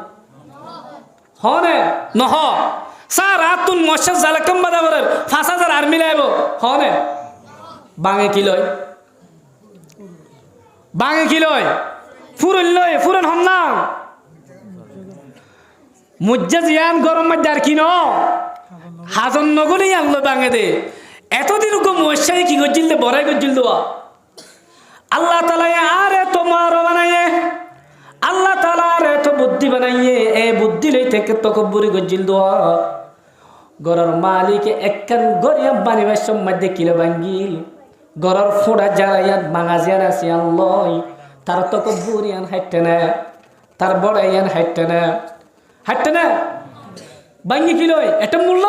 হনে নহ স্যার আর তুমি মশার জালাকাম বাদা করে 5000 আর্মি লাইব হনে বাঙে কি লয় বাঙে কি লয় ফুরন লয় ফুরন হন না মুজ্জা জিয়ান গরম মধ্যে আর কি ন হাজন নগরই আনলো বাঙে দে এতদিন মশাই কি করছিল বড়াই করছিল দেওয়া আল্লাহ তালা আর এত মারো বানাইয়ে আল্লাহ তালা আর এত বুদ্ধি বানাইয়ে এ বুদ্ধি লই থেকে তকব্বুরি করছিল দেওয়া গরর মালিক একখান গরিয়া বানিবার মধ্যে কিলো ভাঙ্গিল গরর ফোড়া জ্বালাইয়ান ভাঙা জিয়ান আছে আল্লয় তার তকব্বুরি আন হাঁটতে না তার বড়াইয়ান হাঁটতে না ভাঙ্গি কি লয় এটা মূল্য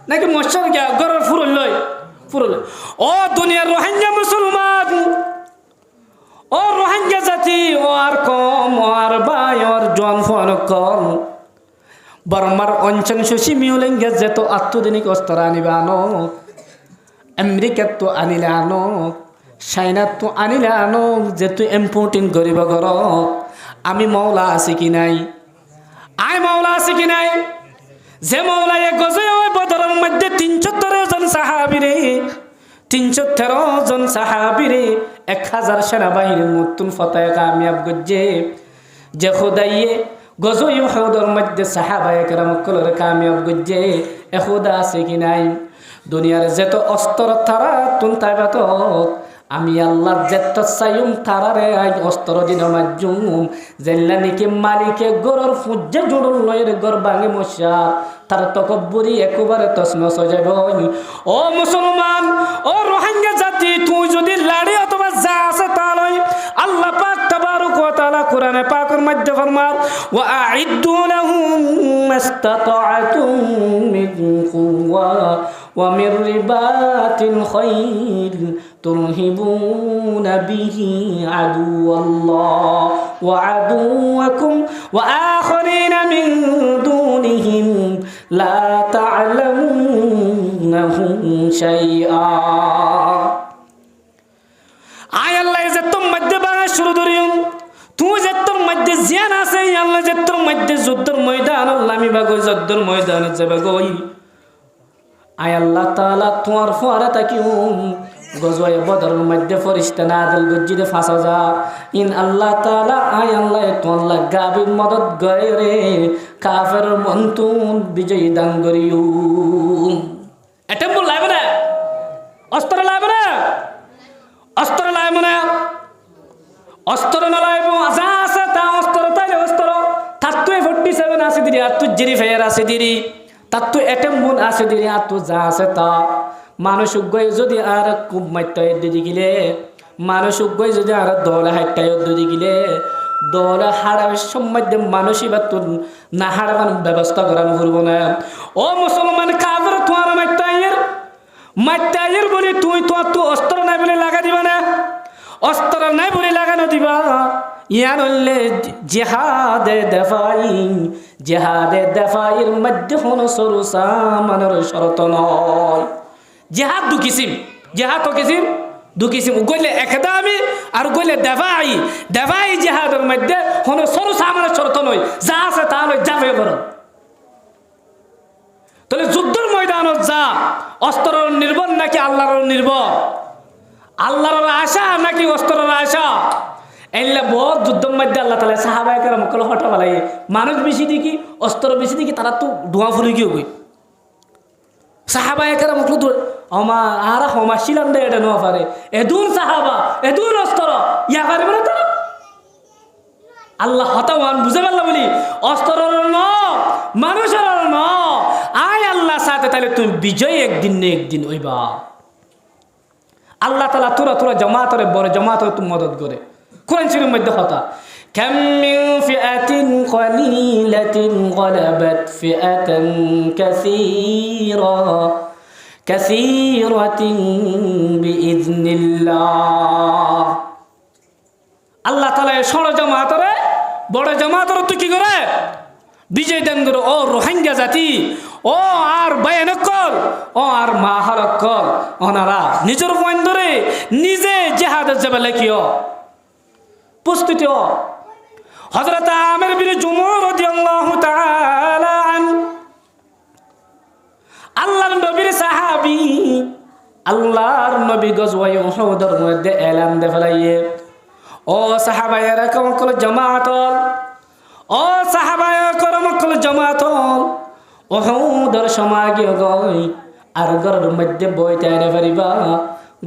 নাকি মশার গিয়া গরর ফুরল লয় ও দুনিয়ার রোহিঙ্গা মুসলমান ও রোহিঙ্গা জাতি ও আর কম ও আর বাই ওর জন ফোন কম বর্মার অঞ্চল শশী মিউলেঙ্গে যেত আত্মদিনিক অস্ত্র আনিবে আনো আমেরিকার তো আনিলে আনো চাইনার তো আনিলে আনো যেহেতু ইম্পোর্টিং করিব কর আমি মৌলা আছি কি নাই মৌলা আছি কি নাই যে মৌলায় গজে ওই বদরের মধ্যে 313 জন সাহাবীরে 313 জন সাহাবীরে 1000 সেনাবাহিনীর নতুন ফতায় কামিয়াব গজ্জে যে খোদাইয়ে গজই উহুদের মধ্যে সাহাবায়ে কেরাম কলরে কামিয়াব গজ্জে এ খোদা আছে কি নাই দুনিয়ার যত অস্ত্র তারা তুন তাইবাত আমি আল্লাহ যেত চাইম তারারে আজ অস্ত্র দিন মাজুম জেল্লা নিকে মালিকে গরর ফুজ্জে জোড়ল লয়ের গর ভাঙে মশা তার তকব্বুরি একেবারে তছনছ হয়ে যাব ও মুসলমান ও রোহিঙ্গা জাতি তুই যদি লাড়ি অথবা যা আছে তা লই আল্লাহ পাক তাবারক ওয়া তাআলা কোরআনে পাকের মধ্যে ফরমান ওয়া আইদ্দু লাহুম মাস্তাতা'তুম মিন কুওয়া ওয়া মির রিবাতিল খাইল ترهبون به عدو الله وعدوكم وآخرين من دونهم لا تعلمونهم شيئا আয় আল্লাহ যে তোর মধ্যে বাঙা শুরু ধরিম তুই যে তোর মধ্যে জিয়ান আছে আল্লাহ যে তোর মধ্যে যুদ্ধের ময়দান আল্লামি বাগই যুদ্ধের ময়দানে যাবে গই আয় আল্লাহ তাআলা তোমার ফুয়ারা তাকিউম গজওয়ে বদরের মধ্যে ফেরেশতা নাযিল গজ্জিদে 5000 ইন আল্লাহ তাআলা আয় আল্লাহ তোল্লা গাবি মদদ গয়রে কাফের মন্তুন বিজয় দান করিও এটা বল লাগবে না অস্ত্র লাগবে না অস্ত্র লাগবে না অস্ত্র না লাগবে যা আছে তা অস্ত্র তাইলে অস্ত্র তাত্তু 47 আছে দিরি আর তু জিরি ফায়ার আছে দিরি তাত্তু এটম বোন আছে দিরি আর তু যা আছে তা মানুষ উগ্গই যদি আর খুব মাইতায় দিদি গিলে মানুষ উগ্গই যদি আর দলে হাইটায় দিদি গিলে দলে হারার সম্বন্ধে মানুষই বা তোর না হারাবার ব্যবস্থা করানো করবো না ও মুসলমান কাফের তোমার মাইতায়ের বলে তুই তোমার তো অস্ত্র নাই বলে লাগা দিবা না অস্ত্র নাই বলে লাগানো দিবা ইয়ান হলে জেহাদে দেফাইয়ের মধ্যে হনো সরু সামানের শরত নয় জেহাদ দু কিসিম জেহাদ তো কিসিম দু কিসিম গইলে একদামি আর গইলে দেফাই জেহাদের মধ্যে হনো সরু সামানের শরত নয় যা আছে তা নয় যাবে বরং তাহলে যুদ্ধের ময়দানত যা অস্ত্রের নির্ভর নাকি আল্লাহর নির্ভর আল্লাহর আশা নাকি অস্ত্রের আশা এলে বহুত যুদ্ধের মধ্যে আল্লাহ তাআলা সাহাবায়ে কেরাম কল হঠা বলাই মানুষ বেশি দেখি অস্ত্র বেশি দেখি তারা তো ধোঁয়া ফুলে গিয়ে গই সাহাবায়ে কেরাম কল আমা আর হমা শিলাম দে এটা নোয়া পারে এদুন সাহাবা এদুন অস্ত্র ইয়া পারে বলে তারা আল্লাহ হতাওয়ান বুঝে পারলা বলি অস্ত্রের ন মানুষের ন আয় আল্লাহ সাথে তাহলে তুমি বিজয় একদিন না একদিন হইবা আল্লাহ তাআলা তোরা জামাতরে বড় জামাতরে তুমি মদদ করে কোরআন শরীফের মধ্যে কথা কাম মিন ফিআতিন কলিলাতিন গলাবাত ফিআতান কাসীরাতিন বিইذনিল্লাহ আল্লাহ তাআলা ষড় জামাতরে বড় জামাতরে তুই কি করে বিজয় দান করে ও রোহিঙ্গা জাতি ও আর বায়ানকল ও আর মাহারকল ওনারা নিজের পয়েন্ট ধরে নিজে জেহাদের যাবে লেখিও প্রস্তুতি হযরত আমির বিন জুমুহ রাদিয়াল্লাহু তাআলা আল্লাহর নবীর সাহাবী আল্লাহর নবী গজওয়ায়ে উহুদের মধ্যে এলান দে ফেলাইয়ে ও সাহাবায়েরা কল জামাতল ও সাহাবায়ে করম কল জামাতল উহুদের সময় গই আর ঘরের মধ্যে বইতে আইনে পারিবা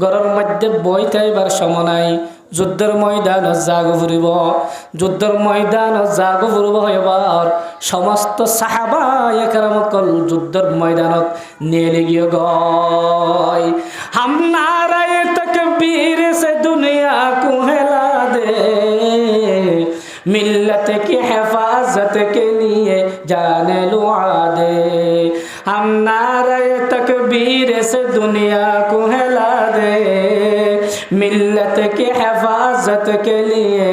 ঘরের মধ্যে বইতে আইবার সময় নাই যুদ্ধের ময়দান জাগ ফুরিব যুদ্ধের ময়দান জাগ ফুরিব এবার সমস্ত সাহাবা একরাম কল যুদ্ধের ময়দানত নিয়ে গিয়ে গয় হাম নারায়ে তাকবীর সে দুনিয়া কো হেলা দে मिल्लत की हिफाजत के लिए जान लुआ दे हम नारे तकबीर से दुनिया को हिला दे मिल्लत की हिफाजत के लिए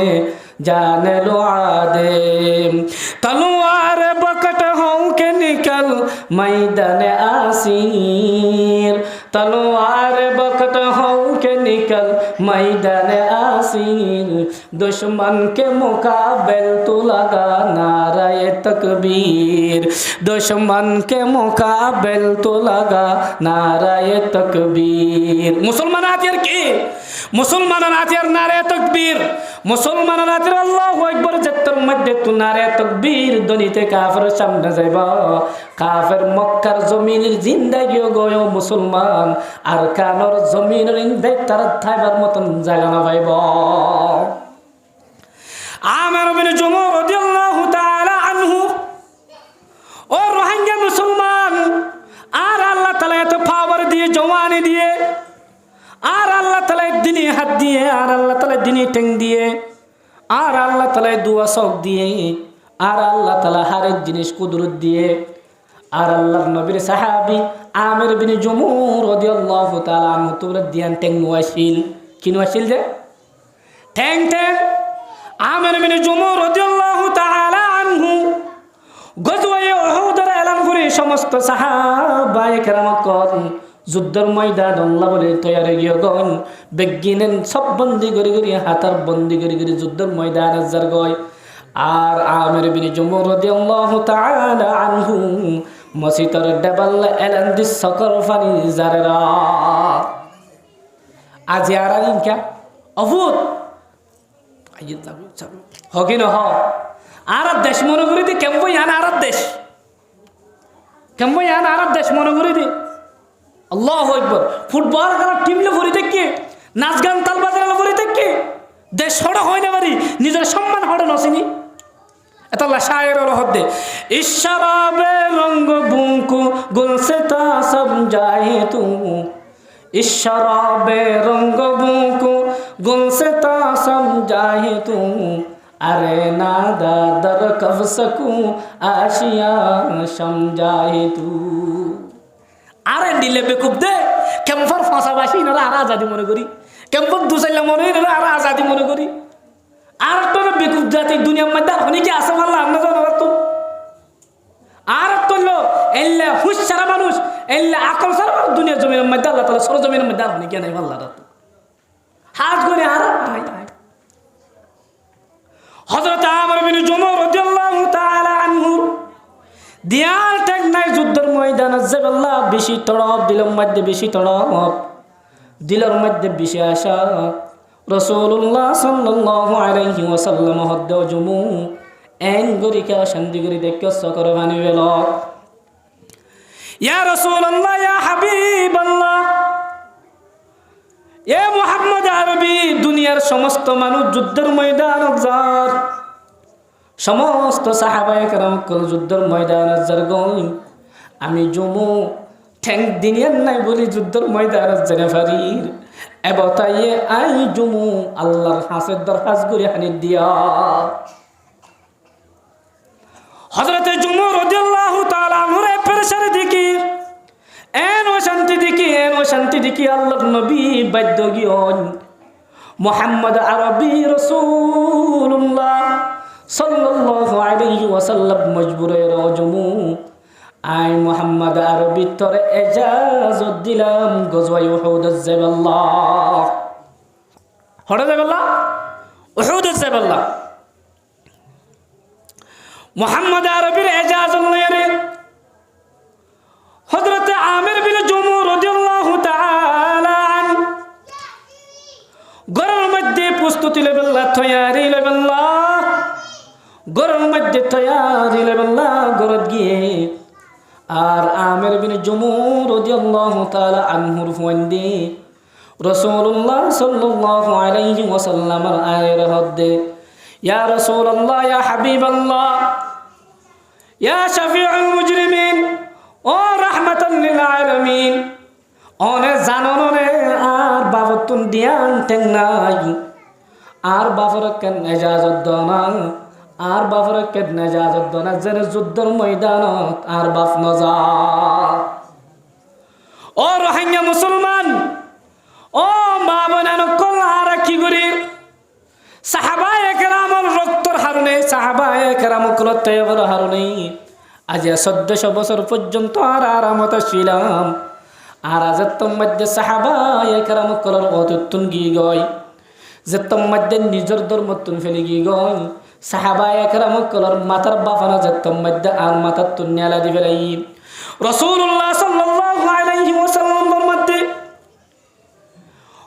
जान लुआ दे तलवार बकट हो के निकल मैदान आसीर तलवार बकट हो के निकल मैदान आसीर दुश्मन के मुकाबले तो लगा नाराए तकबीर दुश्मन के मुकाबले तो लगा नाराए तकबीर मुसलमान आतियार की मुसलमान आतियार नाराए तकबीर मुसलमान आतियार अल्लाहु আকবার जत्तर मध्य तू नाराए तकबीर दुनिते काफिर सामने जाइबा काफिर मक्कार जमीনের जिंदगी গয় মুসলমান আর কানর জমিনের ইনদাই তার থাইবার মতন জায়গা না পাইব আমির বিন জুমুহ রাদিয়াল্লাহু তাআলা আনহু ও রোহিঙ্গা মুসলমান আর আল্লাহ তাআলা এত পাওয়ার দিয়ে জওয়ানি দিয়ে আর আল্লাহ তাআলা দিনে হাত দিয়ে আর আল্লাহ তাআলা দিনে ঠ্যাং দিয়ে আর আল্লাহ তাআলা দুয়া সক দিয়ে আর আল্লাহ তাআলা হারের জিনিস কুদরত দিয়ে আর আল্লাহর নবীর সাহাবী আমির বিন জুমুহ রাদিয়াল্লাহু তাআলা আনহু তোরা দিয়ান ঠ্যাং নোয়াশিল কি নোয়াশিল যে ঠ্যাং ঠ্যাং আমির বিন জুমুহ রাদিয়াল্লাহু তাআলা আনহু গজওয়ায়ে উহুদের এলান করে সমস্ত সাহাবায়ে কেরাম কল যুদ্ধের ময়দান আল্লাহ বলে তৈয়ার গিয়ে গন বেগিনেন সব বন্দি করে করে হাতার বন্দি করে করে যুদ্ধের ময়দানে যার গয় আর আমির বিন জুমুহ রাদিয়াল্লাহু তাআলা আনহু মসজিদের ডাবল এলান দিস সকর ফানি জাররা আজ আর ইনকা অভূত আইয়ে যাবে চলো হকি না হ আর দেশ মনে করে দি কেমন ইয়ান আর দেশ কেমন ইয়ান আর দেশ মনে করে দি আল্লাহু আকবার ফুটবল খেলার টিমলে ভরি থেকে নাচ গান তাল বাজারে ভরি থেকে দেশ ছড়া হয় না বাড়ি নিজের সম্মান হড়ে নসিনি এতলা শায়ের হদ্দে ইশরাবে রঙ্গ বুকু গুলসতা সমঝায়ে তু ইশরাবে রঙ্গ বুকু গুলসতা সমঝায়ে তু अरे नादा दर कब सकूं आशिया समझाए तू আরে দিলে বেকুব দে কেমন ফাঁসাবাসী না আর আজাদি মনে করি কেমন দুসাইলা মনে না আর আজাদি মনে করি আর তো বেকুব জাতি দুনিয়ার মধ্যে অনেকে আছে আল্লাহ আমরা জানো তো আর তো লো এল্লা হুশ সারা মানুষ এল্লা আকল সারা দুনিয়ার জমিনের মধ্যে আল্লাহ তাআলা সরজমিনের মধ্যে আর অনেকে নাই আল্লাহ রাত হাত করে আর হযরত আমির বিন জুমুহ রাদিয়াল্লাহু তাআলা আনহু দিয়াল ঠেক নাই যুদ্ধের ময়দানে যাবেল্লাহ বেশি তড়প দিলের মধ্যে বেশি তড়প দিলের মধ্যে বেশি আশা রাসূলুল্লাহ সাল্লাল্লাহু আলাইহি ওয়াসাল্লাম হদ্দ জুমুহ এন গরিকা শান্তি গরি দেখো সকর বানি বেল ইয়া রাসূলুল্লাহ ইয়া হাবিবাল্লাহ এ মুহাম্মদ আরবি দুনিয়ার সমস্ত মানুষ যুদ্ধের ময়দানে যার সমস্ত সাহাবায়ে কেরাম কল যুদ্ধের ময়দানে যার গই আমি জুমুহ ঠ্যাং দিনিয়ান নাই বলি যুদ্ধের ময়দানে জেনে ফারির এবতাইয়ে আই জুমুহ আল্লাহর হাসের দরখাস করে হানি দিয়া হযরতে জুমুহ রাদিয়াল্লাহু তাআলা আনহুর পেরেশানি দেখি এন শান্তি দেখি আল্লাহর নবী বাধ্য গিয়ন মুহাম্মদ আরবি রাসূলুল্লাহ সাল্লাল্লাহু আলাইহি ওয়াসাল্লাম মজবুরে রজমু আই মুহাম্মদ আরবি তরে এজাজত দিলাম গজওয়ায়ে উহুদ যাবাল্লাহ হড়ে যাবাল্লাহ উহুদ যাবাল্লাহ মুহাম্মদ আরবির এজাজত লয়ে হযরত আমির বিন জুমু রাদিয়াল্লাহু তাআলা আন গরের মধ্যে প্রস্তুতি লেবেল্লা তৈয়ারি লেবেল্লা গরের মধ্যে তৈয়ারি লেবেল্লা গরত গিয়ে আর আমির বিন জুমু রাদিয়াল্লাহু তাআলা আনহুর ফন্দি রাসূলুল্লাহ সাল্লাল্লাহু আলাইহি ওয়াসাল্লামের আয়ের হদ্দে ইয়া রাসূলুল্লাহ ইয়া হাবিবাল্লাহ ইয়া শাফিউল মুজরিমিন ও রাহমাতাল লিল আলামিন ওনে জাননে আর বাবতুন দিয়ান টেংনাই আর বাফর কেন ইজাজত দনা আর বাফর কেন ইজাজত দনা জেনে যুদ্ধের ময়দানত আর বাফ নজা ও রোহিঙ্গা মুসলমান ও মা বোনেন কল আর কি করি সাহাবায়ে কেরামর রক্তর হারুনে সাহাবায়ে কেরাম কলতে হারুনে আজ 1400 বছর পর্যন্ত আর আরামত ছিলাম আর আজ মধ্যে সাহাবায়ে কেরাম কলর অতুন গি গয় যে মধ্যে নিজের ধর্মতুন ফেলে গি গয় সাহাবায়ে কেরাম কলর মাথার বাফানা যে মধ্যে আর মাথার তুনিয়ালা দি ফেলাই রাসূলুল্লাহ সাল্লাল্লাহু আলাইহি ওয়াসাল্লামের মধ্যে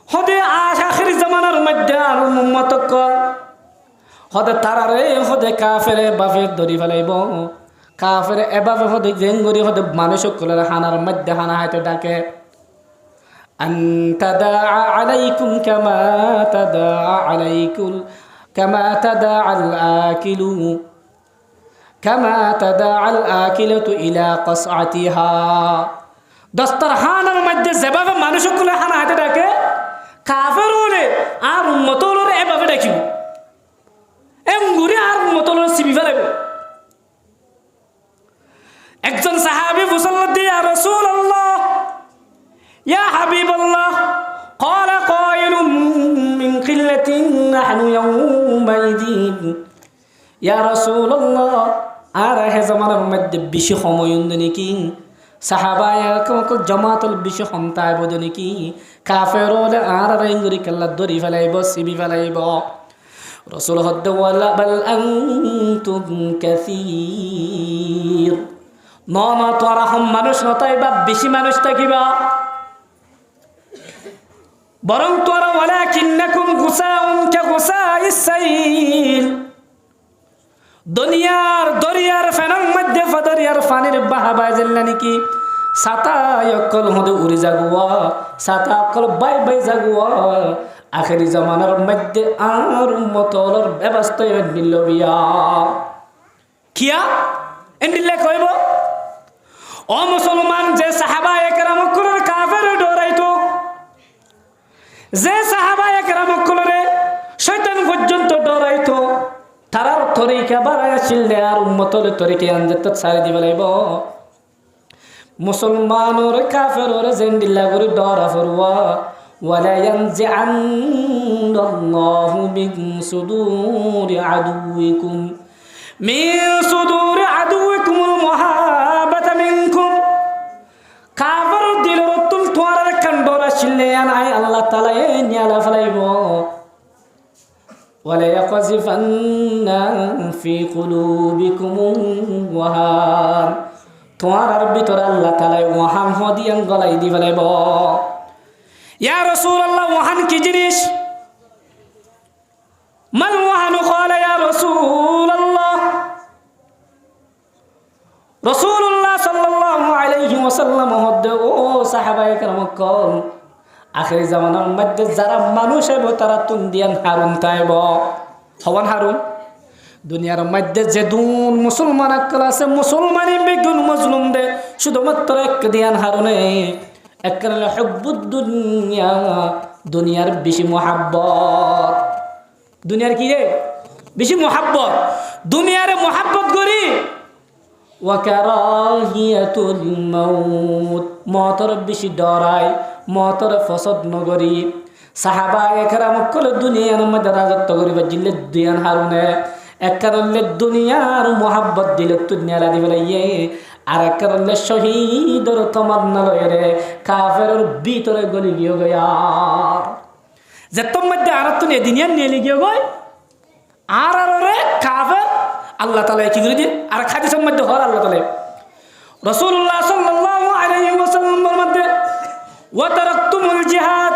হদে আখির জামানার মধ্যে আর উম্মত কল হদে তারারে হদে কাফেরে বাফে ধরি ফেলাইব কাফের এভাবে হদে জেঙ্গরি হদে মানুষ কলের হানার মধ্যে হানা হাতে ডাকে আনতাদা আলাইকুম কামা তাদা আলাইকুল কামা তাদা আল আকিলু কামা তাদা আল আকিলাতু ইলা কসআতিহা দস্তরখানের মধ্যে যেভাবে মানুষ কলের হানা হাতে ডাকে কাফের ওরে আর উম্মতর এভাবে ডাকিব এঙ্গুরি আর উম্মতর সিবি ফেলাইব একজন সাহাবী মুসাল্লাত ইয়া রাসূলুল্লাহ ইয়া হাবিবাল্লাহ قال قائل من قلة نحن يومئذ يا رسول الله আর হে জামানার মধ্যে বেশি সময় নাকি সাহাবায়ে কেরাম জামাতুল বেশি হন্তায় বদে নাকি কাফের ওলে আর রেঙ্গুরি কাল্লা দরি ফেলাইব সিবি ফেলাইব রাসূল হদ্দ ওয়ালা বাল আনতুম কাসীর না তোরা হম মানুষ নতাই বা বেশি মানুষ থাকিবা বরং তোরা ওয়ালাকিন্নাকুম গুসাউন কাগুসাইস সাইল দুনিয়ার দরিয়ার ফেনার মধ্যে ফদরিয়ার ফানির বাহাবা জেল্লানি কি সাতা অকল হদে উড়ি যাগুয়া সাতা অকল বাই বাই যাগুয়া আখেরি জামানার মধ্যে আর উম্মতর ব্যবস্থা নিল বিয়া কিয়া এন্ডিলে কইব ও মুসলমান যে সাহাবায়ে কেরাম কুলর কাফের ডরাইতো যে সাহাবায়ে কেরাম কুলরে শয়তান পর্যন্ত ডরাইতো তারার তরিকা বাড়ায়া ছিললে আর উম্মতর তরিকা আনজত ছাড়ি দিবে লাইব মুসলমানর কাফেরর জেন্ডিল্লা করে ডরা ফরওয়া ওয়ালা ইয়ানজিআন্নাল্লাহু মিন সুদুরি আদুইকুম মুহাব্বাতা মিনকুম কাফের দিলের তুল তোয়ার কান্ডরা ছিললে আনাই আল্লাহ তাআলা এ নিয়ালা ফলাইব ওয়ালা ইয়াকযিফান্না ফি কুলুবিকুম ওয়াহান তোমার ভিতরে আল্লাহ তাআলা ওয়াহান হদিয়ান গলাই দি ফেলাইব ইয়া রাসূলুল্লাহ ওয়াহান কি জিনিস মাল ওয়াহান ক্বালা ইয়া রাসূলুল্লাহ রাসূলুল্লাহ সাল্লাল্লাহু আলাইহি ওয়াসাল্লাম হদ্দে ও সাহাবায়ে কেরাম কল আখির জামানার মধ্যে যারা মানুষ হবে তারা তুন্দিয়ান হারুন তাইব হওয়ান হারুন দুনিয়ার মধ্যে যে দুন মুসলমান আকল আছে মুসলমানি বেগুন মজলুম দে শুধুমাত্র এক দিয়ান হারুনে একরালে হুব্বুদ দুনিয়া দুনিয়ার বেশি মোহাব্বত দুনিয়ার কি রে বেশি মোহাব্বত দুনিয়ারে মোহাব্বত করি ওয়া কারাহিয়াতুল মাউত মওতর বেশি ডরাই মওতর ফসদ নগরী সাহাবায়ে কেরাম কল দুনিয়ার মধ্যে রাজত্ব করিবা জিল্লে দুনিয়ার হারুনে এক কারণে দুনিয়ার মোহাব্বত দিলে দুনিয়ালা দিবে ইয়ে, আর এক কারণে শহীদর তমান্না লয়ে কাফের ভিতরে গলি গিয়ে গয়ার যে তোর মধ্যে আর তুমি এদিনিয়ার নিয়ে গিয়ে গই আর রে কাফের আল্লাহ তাআলা কি করে দিয়ে আর হাদিসের মধ্যে হর আল্লাহ তাআলা রাসূলুল্লাহ সাল্লাল্লাহু আলাইহি ওয়াসাল্লামের মধ্যে ওয়া তারাকতুমুল জিহাদ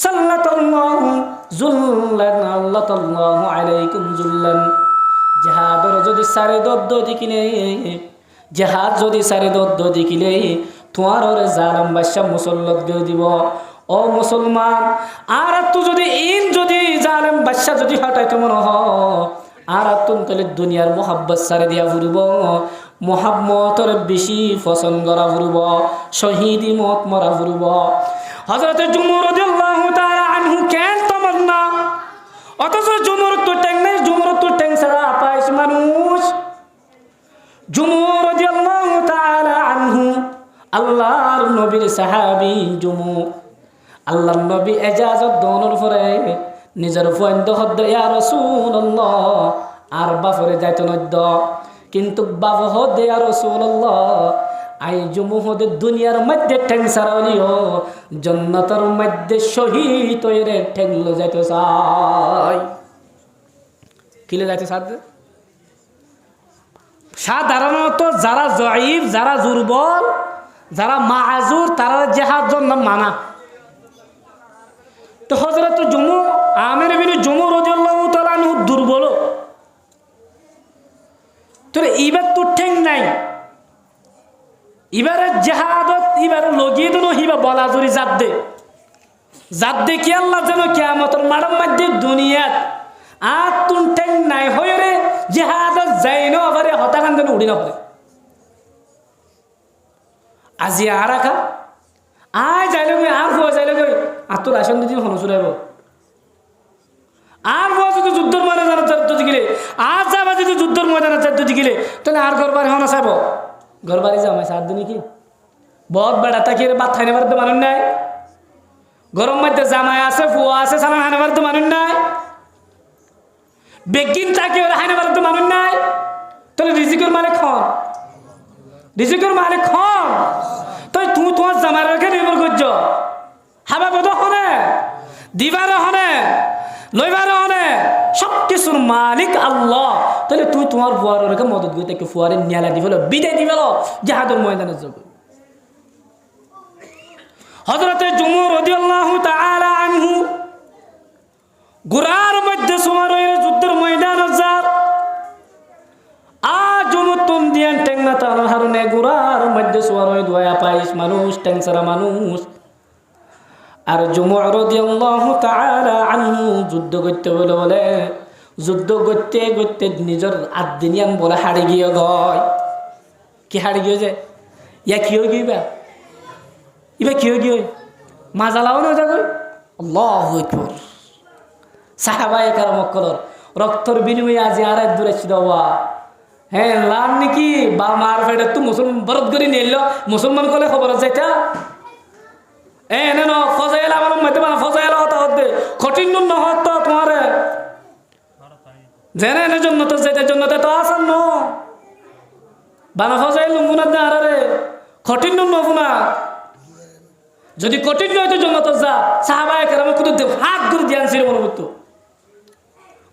সাল্লাল্লাহু যুল্লান আল্লাহু আলাইকুম যুল্লান জিহাদর যদি সারে দদ্দ দিকিলে জিহাদ যদি সারে দদ্দ দিকিলে তোমার ওরে জালাম বাদশা মুসল্লত করে দিব ও মুসলমান আর তো যদি ইন যদি জালেম বাদশা যদি হটাইতে মনে হ আর তুন তাহলে দুনিয়ার মোহাব্বত সারে দিয়া ফুরব মোহাম্মতর বেশি পছন্দ করা ফুরব শহীদি মত মরা ফুরব হযরত জুমর রাদিয়াল্লাহু তাআলা আনহু কেন তামান্না অথচ জুমর তো ট্যাং নাই জুমর তো ট্যাং ছাড়া পাইস মানুষ জুমর রাদিয়াল্লাহু তাআলা আনহু আল্লাহর নবীর সাহাবী জুমর আল্লাহর নবী ইজাজত দনোর পরে নিজের ফয়েন্দ হদ্দ ইয়া রাসূলুল্লাহ আর বাফরে যাইত নদ্দ কিন্তু বাবা হদ ইয়া রাসূলুল্লাহ আই জুমুহদে দুনিয়ার মধ্যে ঠ্যাং সারালিও জান্নাতের মধ্যে শহীদ হয়ে ঠ্যাংলো যাইতে চাই কিলে যাইতে সাথে সাধারণত যারা জয়ীফ যারা দুর্বল যারা মাআজুর তারা জিহাদ জন্য মানা তো হযরত আমির বিন জুমু রাদিয়াল্লাহু তাআলা আনহু দুর্বল তোর ইবার তো ঠ্যাং নাই এবারে জিহাদত এবারে লগিয়ে দিল হিবা বলা জুরি জাত দে কি আল্লাহ যেন কিয়ামতের মাঠের মধ্যে দুনিয়াত আর তুন ঠ্যাং নাই হয়ে রে জিহাদত যাই না পারে হতাকান যেন উড়ি না পারে আজি আর রাখা আয় যাইলে গই আর হওয়া যাইলে গই আর তোর আসন দিদি হন চুরাইব আর হওয়া যদি যুদ্ধের ময়দানে যদি গেলে আর যাবা যদি যুদ্ধের ময়দানে যদি গেলে তাহলে আর ঘরবাড়ি হন চাইব ঘরবাড়ি যামাই সাত দিন কি বহুত বেড়া তাকে ভাত খাইনে পারতে মানুষ নাই গরম মধ্যে জামাই আছে ফুয়া আছে সালান হাইনে পারতে মানুষ নাই বেগিন তাকে ওরা হাইনে পারতে মানুষ নাই তাহলে রিজিকের মালিক খন রিজিকের মালিক খন তুই তুই তোমার জামাই রেখে নির্ভর করছ হাবা বোধ হনে দিবার হনে লইবার হনে সব কিছুর মালিক আল্লাহ তাহলে তুই তোমার ফুয়ার রেখে মদত করে তাকে ফুয়ারে নিয়ালা দি ফেলো বিদায় দি ফেলো জাহাদুল ময়দানে যাবে হযরতে জুমর রাদিয়াল্লাহু তাআলা আনহু গুরার মধ্যে সুমার হয়ে যুদ্ধের ময়দানে যার জুমুতুন দিয়ান টেংনা তার হারনে গুরার মধ্যে সুমার হয়ে দোয়া পাইস মানুষ টেংসারা মানুষ আর জুমর রাদিয়াল্লাহু তাআলা আনহু যুদ্ধ করতে বলে যুদ্ধ করতে করতে নিজের আদিনিয়ান বলে হাড়ে গিয়ে গয় কি হাড়ে গিয়ে যে ইয়া কি হয়ে গিয়ে ইবা কি হয়ে গিয়ে মাজালাও না যাগই আল্লাহু আকবার সাহাবায়ে কেরাম কলর রক্তর বিনিময়ে আজ আর দূরে ছিল বাবা হ্যাঁ লান নাকি বা মার ফেটে তো মুসলমান বরত করে নিল মুসলমান কলে খবর যাইতা না ফজাইল আমার মধ্যে মানে ফজাইল হতা হতে কঠিন ন হত তোমারে জেনে না জন্য তো যেতে জন্য তো আসান ন বানা ফজাইল মুনা দে আরে কঠিন ন না যদি কঠিন হইতো জন্য তো যা সাহাবায়ে কেরাম কত হাত করে ধ্যান ছিল মনে হতো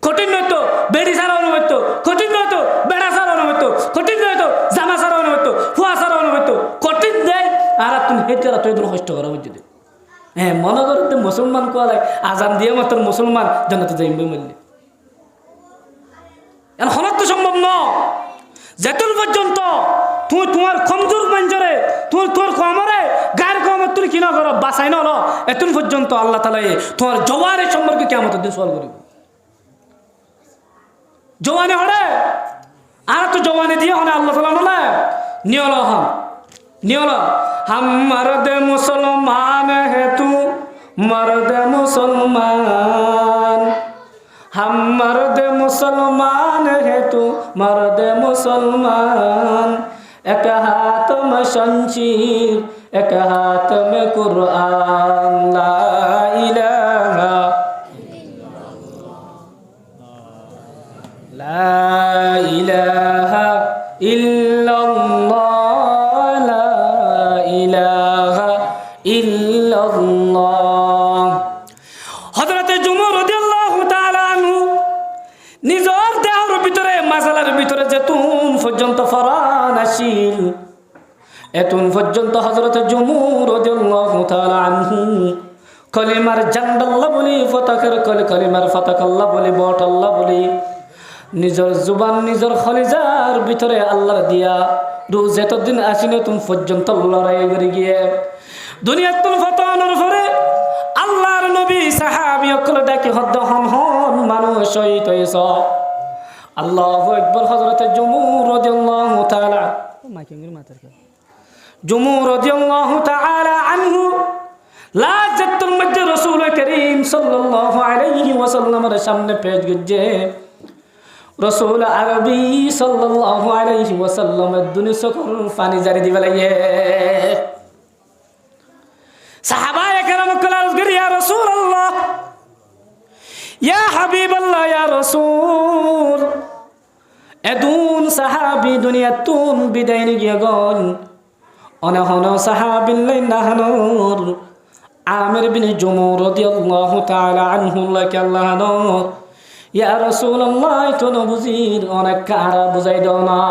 কঠিন হইতো বেড়ি সারা হইতো কঠিন হইতো বেড়া সারা হইতো কঠিন হইতো জামা সারা হইতো ফুয়া সারা হইতো কঠিন দেয় আর তুমি হেতেরা তুই কষ্ট করা বুঝতে হ্যাঁ মনে করতে মুসলমান কোয়ালাই আজান দিয়ে মাত্র মুসলমান জান্নাতে যাইবে বললে এখন হঠাৎ তো সম্ভব ন যেতুল পর্যন্ত তুই তোমার কমজোর মঞ্জরে তুই তোর কমরে গায়ের কমর তুই কিনা করো বাসাই না এতুল পর্যন্ত আল্লাহ তাআলা তোমার জওয়ানের সম্পর্কে কিয়ামতের দিন সওয়াল করিব জওয়ানে হরে আর তো জওয়ানে দিয়ে হনে আল্লাহ তাআলা না নিয়ল নিয়ল हम मर्द मुसलमान है तू मर्द मुसलमान हम मर्द मुसलमान है तू मर्द मुसलमान एक हाथ में शमशीर एक हाथ में कुरान ला इलाहा লা ইলাহা ইল্লাল্লাহ লা ইলাহা ইল্লাল্লাহ। হযরতে জুমর রাদিয়াল্লাহু তাআলা আনহু নিজের দেহের ভিতরে মাসালার ভিতরে যেতুন পর্যন্ত ফরান আসিল, এতুন পর্যন্ত হযরতে জুমর রাদিয়াল্লাহু তাআলা আনহু কলিমার জান্দাল্লাহ বলি ফতাকের কলিমার ফতাক আল্লাহ বলি বট আল্লাহ বলি নিজের জুবান নিজের খলিজার ভিতরে আল্লাহর দিয়া রোজ এতদিন আসিনে তুমি পর্যন্ত লড়াই করে গিয়ে দুনিয়াতুল ফতানোর পরে আল্লাহর নবী সাহাবী অকলে ডাকি হদ্দ হন হন মানুষ শহীদ হয়েছ। আল্লাহু আকবার। হযরতে জুমর রাদিয়াল্লাহু তাআলা জুমর রাদিয়াল্লাহু তাআলা আনহু লাজ্জাতুল মধ্যে রাসূল করিম সাল্লাল্লাহু আলাইহি ওয়াসাল্লামের সামনে পেশ গজে রাসূল আরবি সাল্লাল্লাহু আলাইহি ওয়াসাল্লামের দুনি সকল পানি জারি দিবে লাগে। সাহাবায়ে কেরাম কলাস গরি ইয়া রাসূলুল্লাহ ইয়া হাবিবাল্লাহ ইয়া রাসূল এদুন সাহাবী দুনিয়াতুন বিদায় নিয়ে গন অনহন সাহাবিল্লাই নাহনুর আমির বিন জুমর রাদিয়াল্লাহু তাআলা আনহু লাকাল্লাহু ইয়া রাসূলুল্লাহ তো নবুজির অনেক কারা বুঝাই দাও না।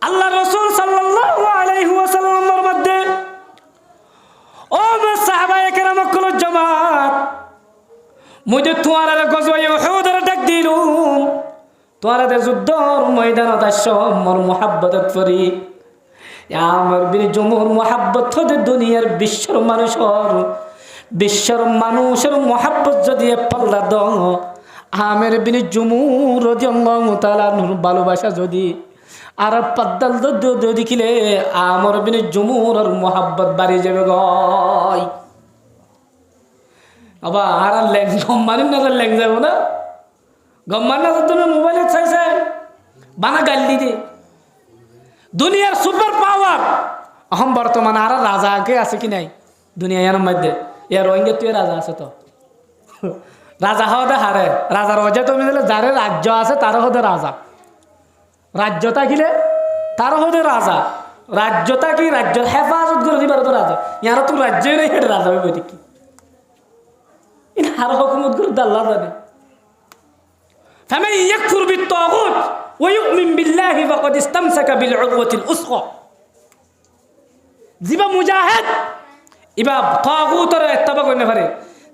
আল্লাহ রাসূল সাল্লাল্লাহু আলাইহি ওয়াসাল্লামের মধ্যে ও সাহাবায়ে কেরাম কল জামাত মুদে তোয়ারা গজওয়ে উহুদের ডাক দিলুম তোয়ারাদের যুদ্ধর ময়দানত আসমর মুহাব্বতত ফরি আমার বিন জুমর মুহাব্বত হতে দুনিয়ার বিশ্বের মানুষের মুহাব্বত যদি পাল্লা দাও আমের বিন জুমর রাদিয়াল্লাহু তাআলা নূর ভালোবাসা যদি আর পাদ্দাল দদ দেখিলে আমার বিন জুমরের মুহাব্বত বাড়ি যাবে গয়। আবার আর ল্যাং গম্মানি না ল্যাং যাব না গম্মান না তুমি মোবাইলে চাইছে বানা গালি দে দুনিয়ার সুপার পাওয়ার এখন বর্তমানে আর রাজাকে আছে কি নাই দুনিয়ার মধ্যে ইয়ার রোহিঙ্গা তুই রাজা আছে তো রাজা হওয়া হারে রাজার অজা তুমি দিলে যারে রাজ্য আছে তার হতে রাজা রাজ্য থাকিলে তার হতে রাজা রাজ্যটা কি রাজ্যের হেফাজত করে দিবার তো রাজা ইয়ার তো রাজ্যই নেই হেঁটে রাজা হবে কি আর হুকুমত করে আল্লাহ জানে। فمن يكفر بالطاغوت ويؤمن بالله فقد استمسك بالعروة الوثقى। জিবা মুজাহিদ ইবা তাগুতের ইত্তেবা করতে পারে,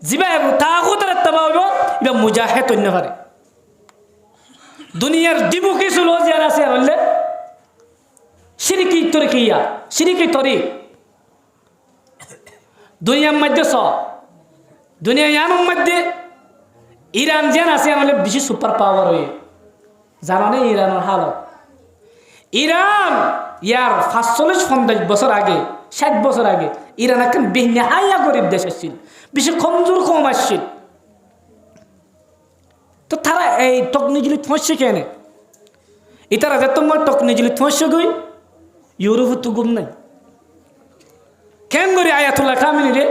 জিবা তাগুতের ইত্তেবা হইব ইবা মুজাহিদ হইতে পারে। দুনিয়ার দিবু কিছু লজিয়ার আছে বললে শিরকি তরিকিয়া শিরকি তরিক দুনিয়ার মধ্যে দুনিয়া ইয়ানোর মধ্যে ইরান যেন আছে বলে বেশি সুপার পাওয়ার হয়ে জানো না ইরানের হালত। ইরান ইয়ার ৪৫-৫০ বছর আগে ৬০ বছর আগে ইরান এখন বেহায়া গরিব দেশ আসছিল, বেশি কমজোর কম আসছিল। তো তারা এই টকনিজলি থসছে কেন ইতারা যে তোমার টকনিজলি থসছে গই ইউরোপ তো গুম নাই কেন করে আয়াতুল্লাহ খামিনি রে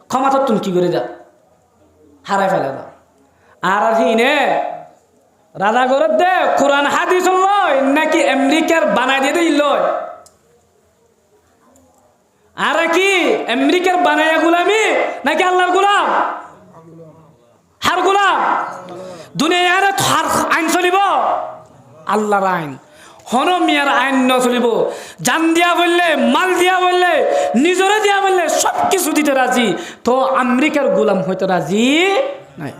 ক্ষমতা তুমি কি করে যা হারাই ফেলে দাও। আর হিনে রাজা গরত দে কোরআন হাদিস লয় নাকি আমেরিকার বানাই দিয়ে দিল আর কি আমেরিকার বানাইয়া গুলামি নাকি আল্লাহর গুলাম হার গুলাম দুনিয়ার হার আইন চলিব আল্লাহর আইন হন মিয়ার আইন ন চলিব। জান দিয়া বললে মাল দিয়া বললে নিজরে দিয়া বললে সব কিছু দিতে রাজি তো আমেরিকার গোলাম হইতে রাজি নাই।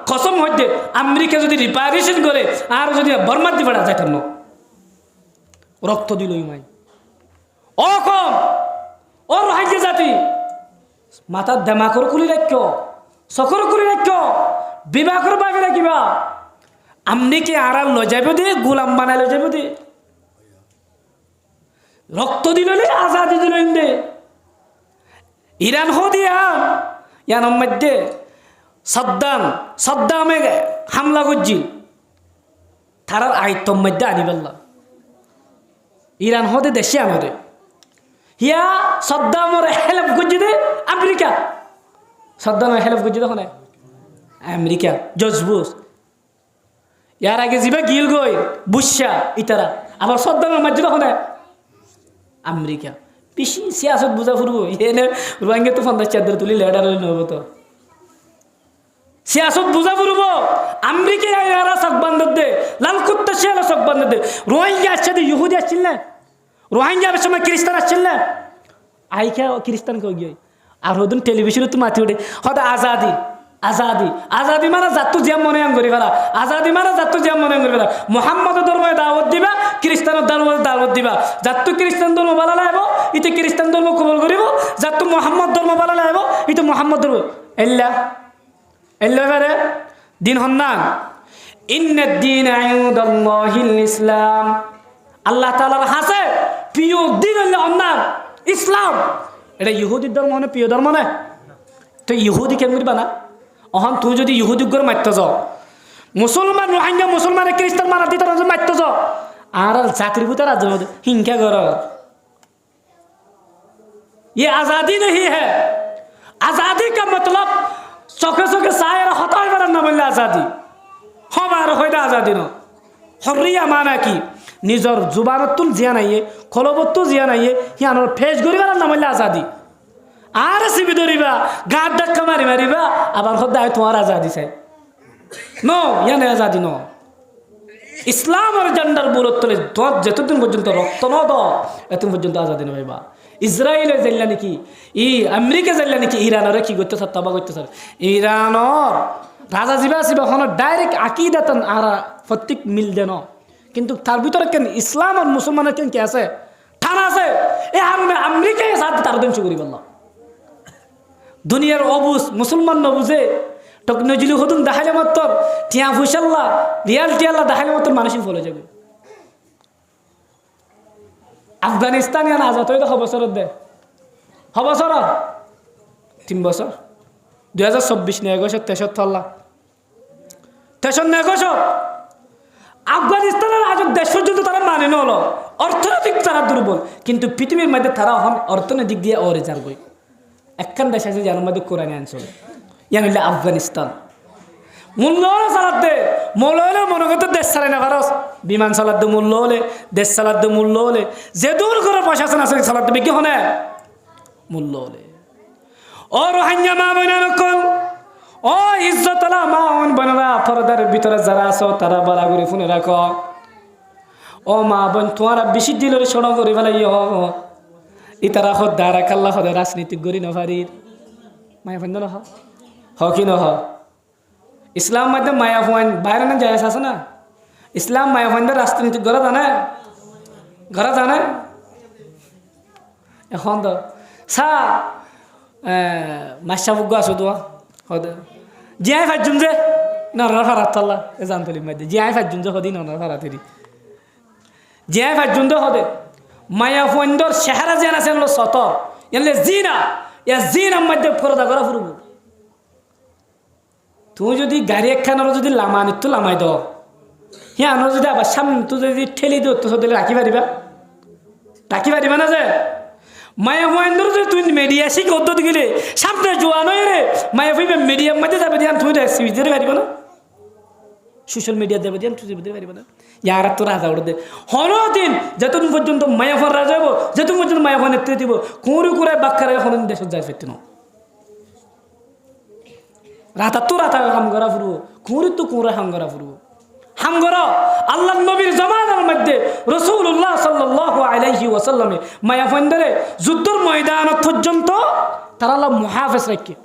কসম হইতে আমেরিকা যদি রিপারেশন করে আর যদি বর্মার দিবে না যেখান রক্ত দিল মাই ও কম ও রোহিঙ্গা জাতি মাথার দেমাকর খুলি রাখ চকর খুলি রাখ বিবাহর বাবে রাখিবা আমনি কি আড়াল লো যাবে দে গোলাম বানাই লো যাবে দে রক্ত দিল আজাদি দিল দে ইরান হো দিয়া ইয়ানোর মধ্যে সদ্দামে হামলা করছি তারার আয়ত্তর মধ্যে আনি পেলাম ইরান হতে দেশে আমাদের হিয়া সদ্দামর হেল্প করছি দে আমেরিকা সদ্দামের হেল্প করছি তখন আমেরিকা জর্জ বুশ ইয়ার আগে যাবে গিল গই বুসা ইতারা আবার সদ্দামের মাঝে তখন আমেরিকা বেশি সিয়াসত বুঝা ফুরবো এনে রোহিঙ্গা তো 50 তুলি লেডার নেব তো সিয়াসত বুঝা ফুরবো আমেরিকা এরা সব বান্ধব দে লাল কুত্তা শিয়ালা সব বান্ধব দে রোহিঙ্গা আসছে দে ইহুদি আসছিল না রোহিঙ্গা সময় খ্রিস্টান আসছিল না আইকা খ্রিস্টান কই গিয়ে আর ওদিন টেলিভিশনে তো মাতি ওঠে হয়তো আজাদি আজাদি আজাদি মানে যাত্তু জিয়াম মনে করি ফেলা আজাদি মানে যাত্তু জিয়াম মনে করি ফেলা মোহাম্মদের ধর্মে দাওয়াত দিবা খ্রিস্টানের ধর্মে দাওয়াত দিবা যাত্তু খ্রিস্টান ধর্ম ভালো লাগব ইতে খ্রিস্টান ধর্ম কবল করিব যাত্তু মোহাম্মদ ধর্ম ভালো লাগব ইতে মোহাম্মদ ধর্ম এল্লা এল্লা বারে দিন হন্নান ইন্নাদ দীন ইনদাল্লাহিল ইসলাম আল্লাহ তাআলার হাসে প্রিয় দিন হলো অন্নান ইসলাম এটা ইহুদির ধর্ম মানে প্রিয় ধর্ম না তো ইহুদি কেন করবা না অহন তুই যদি ইহুদি করে মারতে যাও মুসলমান রোহিঙ্গা মুসলমানের খ্রিস্টান মারা দিতে মারতে যাও আর জাতির ভিতরে রাজ্যের মধ্যে হিংসা কর ये आज़ादी नहीं है आज़ादी का मतलब चौके चौके सायर हताई बार ना बोलले आज़ादी हमार হয় না आज़ादी न हर्रिया माना की निजर जुबानत तुल जिया नहीं है खलबत तो जिया नहीं है यानर फेस गरिबार ना बोलले आज़ादी আর সিবি ধরিবা গাঁত ধাক্কা মারি মারিবা আবার সদায় তোমার আজাদি চাই ন ইয়ানে আজাদি ন ইসলাম আর জেন্ডার বুলত তলে যতদিন পর্যন্ত রক্ত ন দ এতদিন পর্যন্ত আজাদি ন পাইবা ইসরায়েলে যাইলা নাকি আমেরিকা যাইলা নাকি ইরানের কি করতে স্যার তবা করতে স্যার ইরানের রাজা জিবা আসিবা হন ডাইরেক্ট আকিদাতন আর প্রত্যেক মিল দেন কিন্তু তার ভিতরে কেন ইসলাম আর মুসলমানের কেন কি আছে ঠানা আছে এ হারুনে আমেরিকায় সাথে তার দিন শুকরি বললাম দুনিয়ার অবুজ মুসলমান নবুজে টেকনোলজি হতুন দেখালে মাত্র টিয়া ফুসাল্লা রিয়াল টিয়াল্লা দেখালে মাত্র মানুষই ফলে যাবে আফগানিস্তান ইয়ান আজাদ হয়ে তো বছর দে বছর 3 বছর 2024 নিয়ে গেছে 63 নেগোশ আফগানিস্তানের আজ দেশ পর্যন্ত তারা মানে নলো অর্থনৈতিক তারা দুর্বল কিন্তু পৃথিবীর মধ্যে তারা এখন অর্থনৈতিক দিয়ে অরে যার বই একখান দেশ আছে যার মধ্যে কোরআন আনছিল ইয়ান হইলে আফগানিস্তান মূল্য হলে চালাতে মূল্য হলে মনে করতে দেশ চালাই না ভারত বিমান চালাতে মূল্য হলে দেশ চালাতে মূল্য হলে যে দূর করে পয়সা আছে না চালাতে বিক্রি হনে মূল্য হলে ও রোহিঙ্গা মা বোনা নকল ও ইজ্জতলা মা বোনেরা পর্দার ভিতরে যারা আছো তারা বালা করে ফোনে রাখো ও মা বোন তোমারা বেশি দিলের সড়ক করে ফেলাই ইতারা হদ দ্বারা কাল্লা হদে রাজনীতিক গরি নভারির মায়া ফাইন নহ হ কি নহ ইসলাম মধ্যে মায়া ফাইন বাইরে না যায় আছে না ইসলাম মায়া ফাইন রাজনীতিক গড়া জানে এখন তো সা মাসা বুগ আছো তো হদে জিয়াই ফাইজুম যে নরার ফারাত তাল্লা এ জানতলি মধ্যে জিয়াই ফাইজুম যে হদি নরার ফারাতেরি জিয়াই ফাইজুম যে হদে মায়া ফন্দর চেহারা যেন আছে সতর এলে জিনা ইয়া জিনার মধ্যে পর্দা করা ফুরব তুই যদি গাড়ি একখানার যদি লামানি তো লামাই দাও হ্যাঁ আনো যদি আবার সামনে তুই যদি ঠেলি দিও তো দিলে রাখি পারিবা না যে মায়া ফন্দর যদি তুই মিডিয়া শিখ অদ্যত গেলে সামনে জোয়া নয় রে মায়া ফইবে মিডিয়ার মধ্যে যাবে দিয়ান তুই সিরিজ দিতে পারিবা না সোশ্যাল মিডিয়া দেবে দিয়ান তুই দিতে পারিবা না ইয়ার তো রাজা উঠে দে হরদিন যতদিন পর্যন্ত মায়াফান রাজা হবো যতদিন পর্যন্ত মায়াফান নেতৃত্ব দিব কুঁড়ি কুড়ায় বাক্কারে হরদিন দেশ যায় ফেরতে ন রাতা তো রাতা হাম করা ফুরবো কুঁড়ি তো কুঁড়া হাম করা ফুরবো হাম করা আল্লাহ নবীর জমানার মধ্যে রাসূলুল্লাহ সাল্লাল্লাহু আলাইহি ওয়াসাল্লামে মায়াফানদের যুদ্ধের ময়দান পর্যন্ত তারা আল্লাহ মুহাফেজ রাখে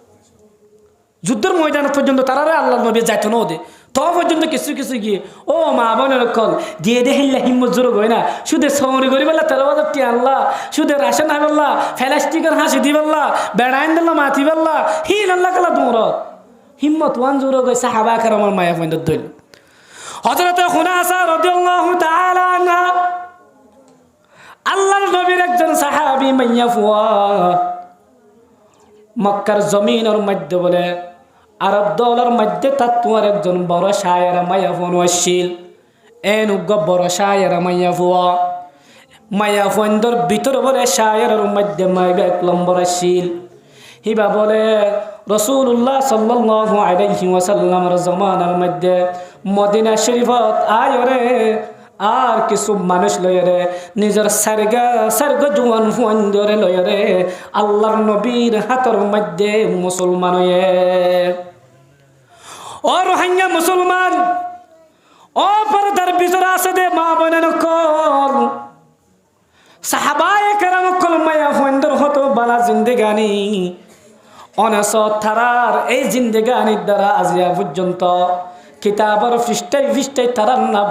যুদ্ধের ময়দান পর্যন্ত তারা আল্লাহ নবী যাইতো না ওদের তো পর্যন্ত কিছু কিছু গিয়ে ও মা বোনের কল দিয়ে দেখিল্লা হিম্মত জোর হয় না শুধু সৌরি করি বললা 13,000 টি আল্লাহ শুধু রাশন হাই বললা ফেলাস্টিকের হাসি দি বললা বেড়াইন দিল্লা মাথি বললা হিল আল্লাহ কালা দৌড় হিম্মত ওয়ান জোর গই সাহাবা কারামার মায়া ফেন্দ দইল হযরত খুনাসা রাদিয়াল্লাহু তাআলা আনহা আল্লাহর নবীর একজন সাহাবী মাইয়া ফুয়া মক্কার জমিনের মধ্যে বলে আরব দলের মধ্যে তার তোমার একজন বড় শায়ের মায়া ফোন আসছিল এন বড় শায়ের মাইয়া ফুয়া মায়া ফোনদের ভিতর বলে শায়ের মধ্যে মাইবা এক নম্বর আসছিল হিবা বলে রাসূলুল্লাহ সাল্লাল্লাহু আলাইহি ওয়াসাল্লামের জমানার মধ্যে মদিনা শরীফত আয়রে আর কিছু মানুষ লয়রে নিজের সার্গ জুয়ান ফুয়ান ধরে লয়রে আল্লাহর নবীর হাতের মধ্যে মুসলমান হয়ে ও রোহিঙ্গা মুসলমান ও পর্দার ভিতরে আছে দে মা বোনের কল সাহাবায়ে কেরাম কল মায়া ফুয়ানদের হতো বালা জিন্দেগানি অনেস থারার এই জিন্দেগানির দ্বারা আজিয়া পর্যন্ত কিতাবের পৃষ্ঠায় পৃষ্ঠায় তারার নাম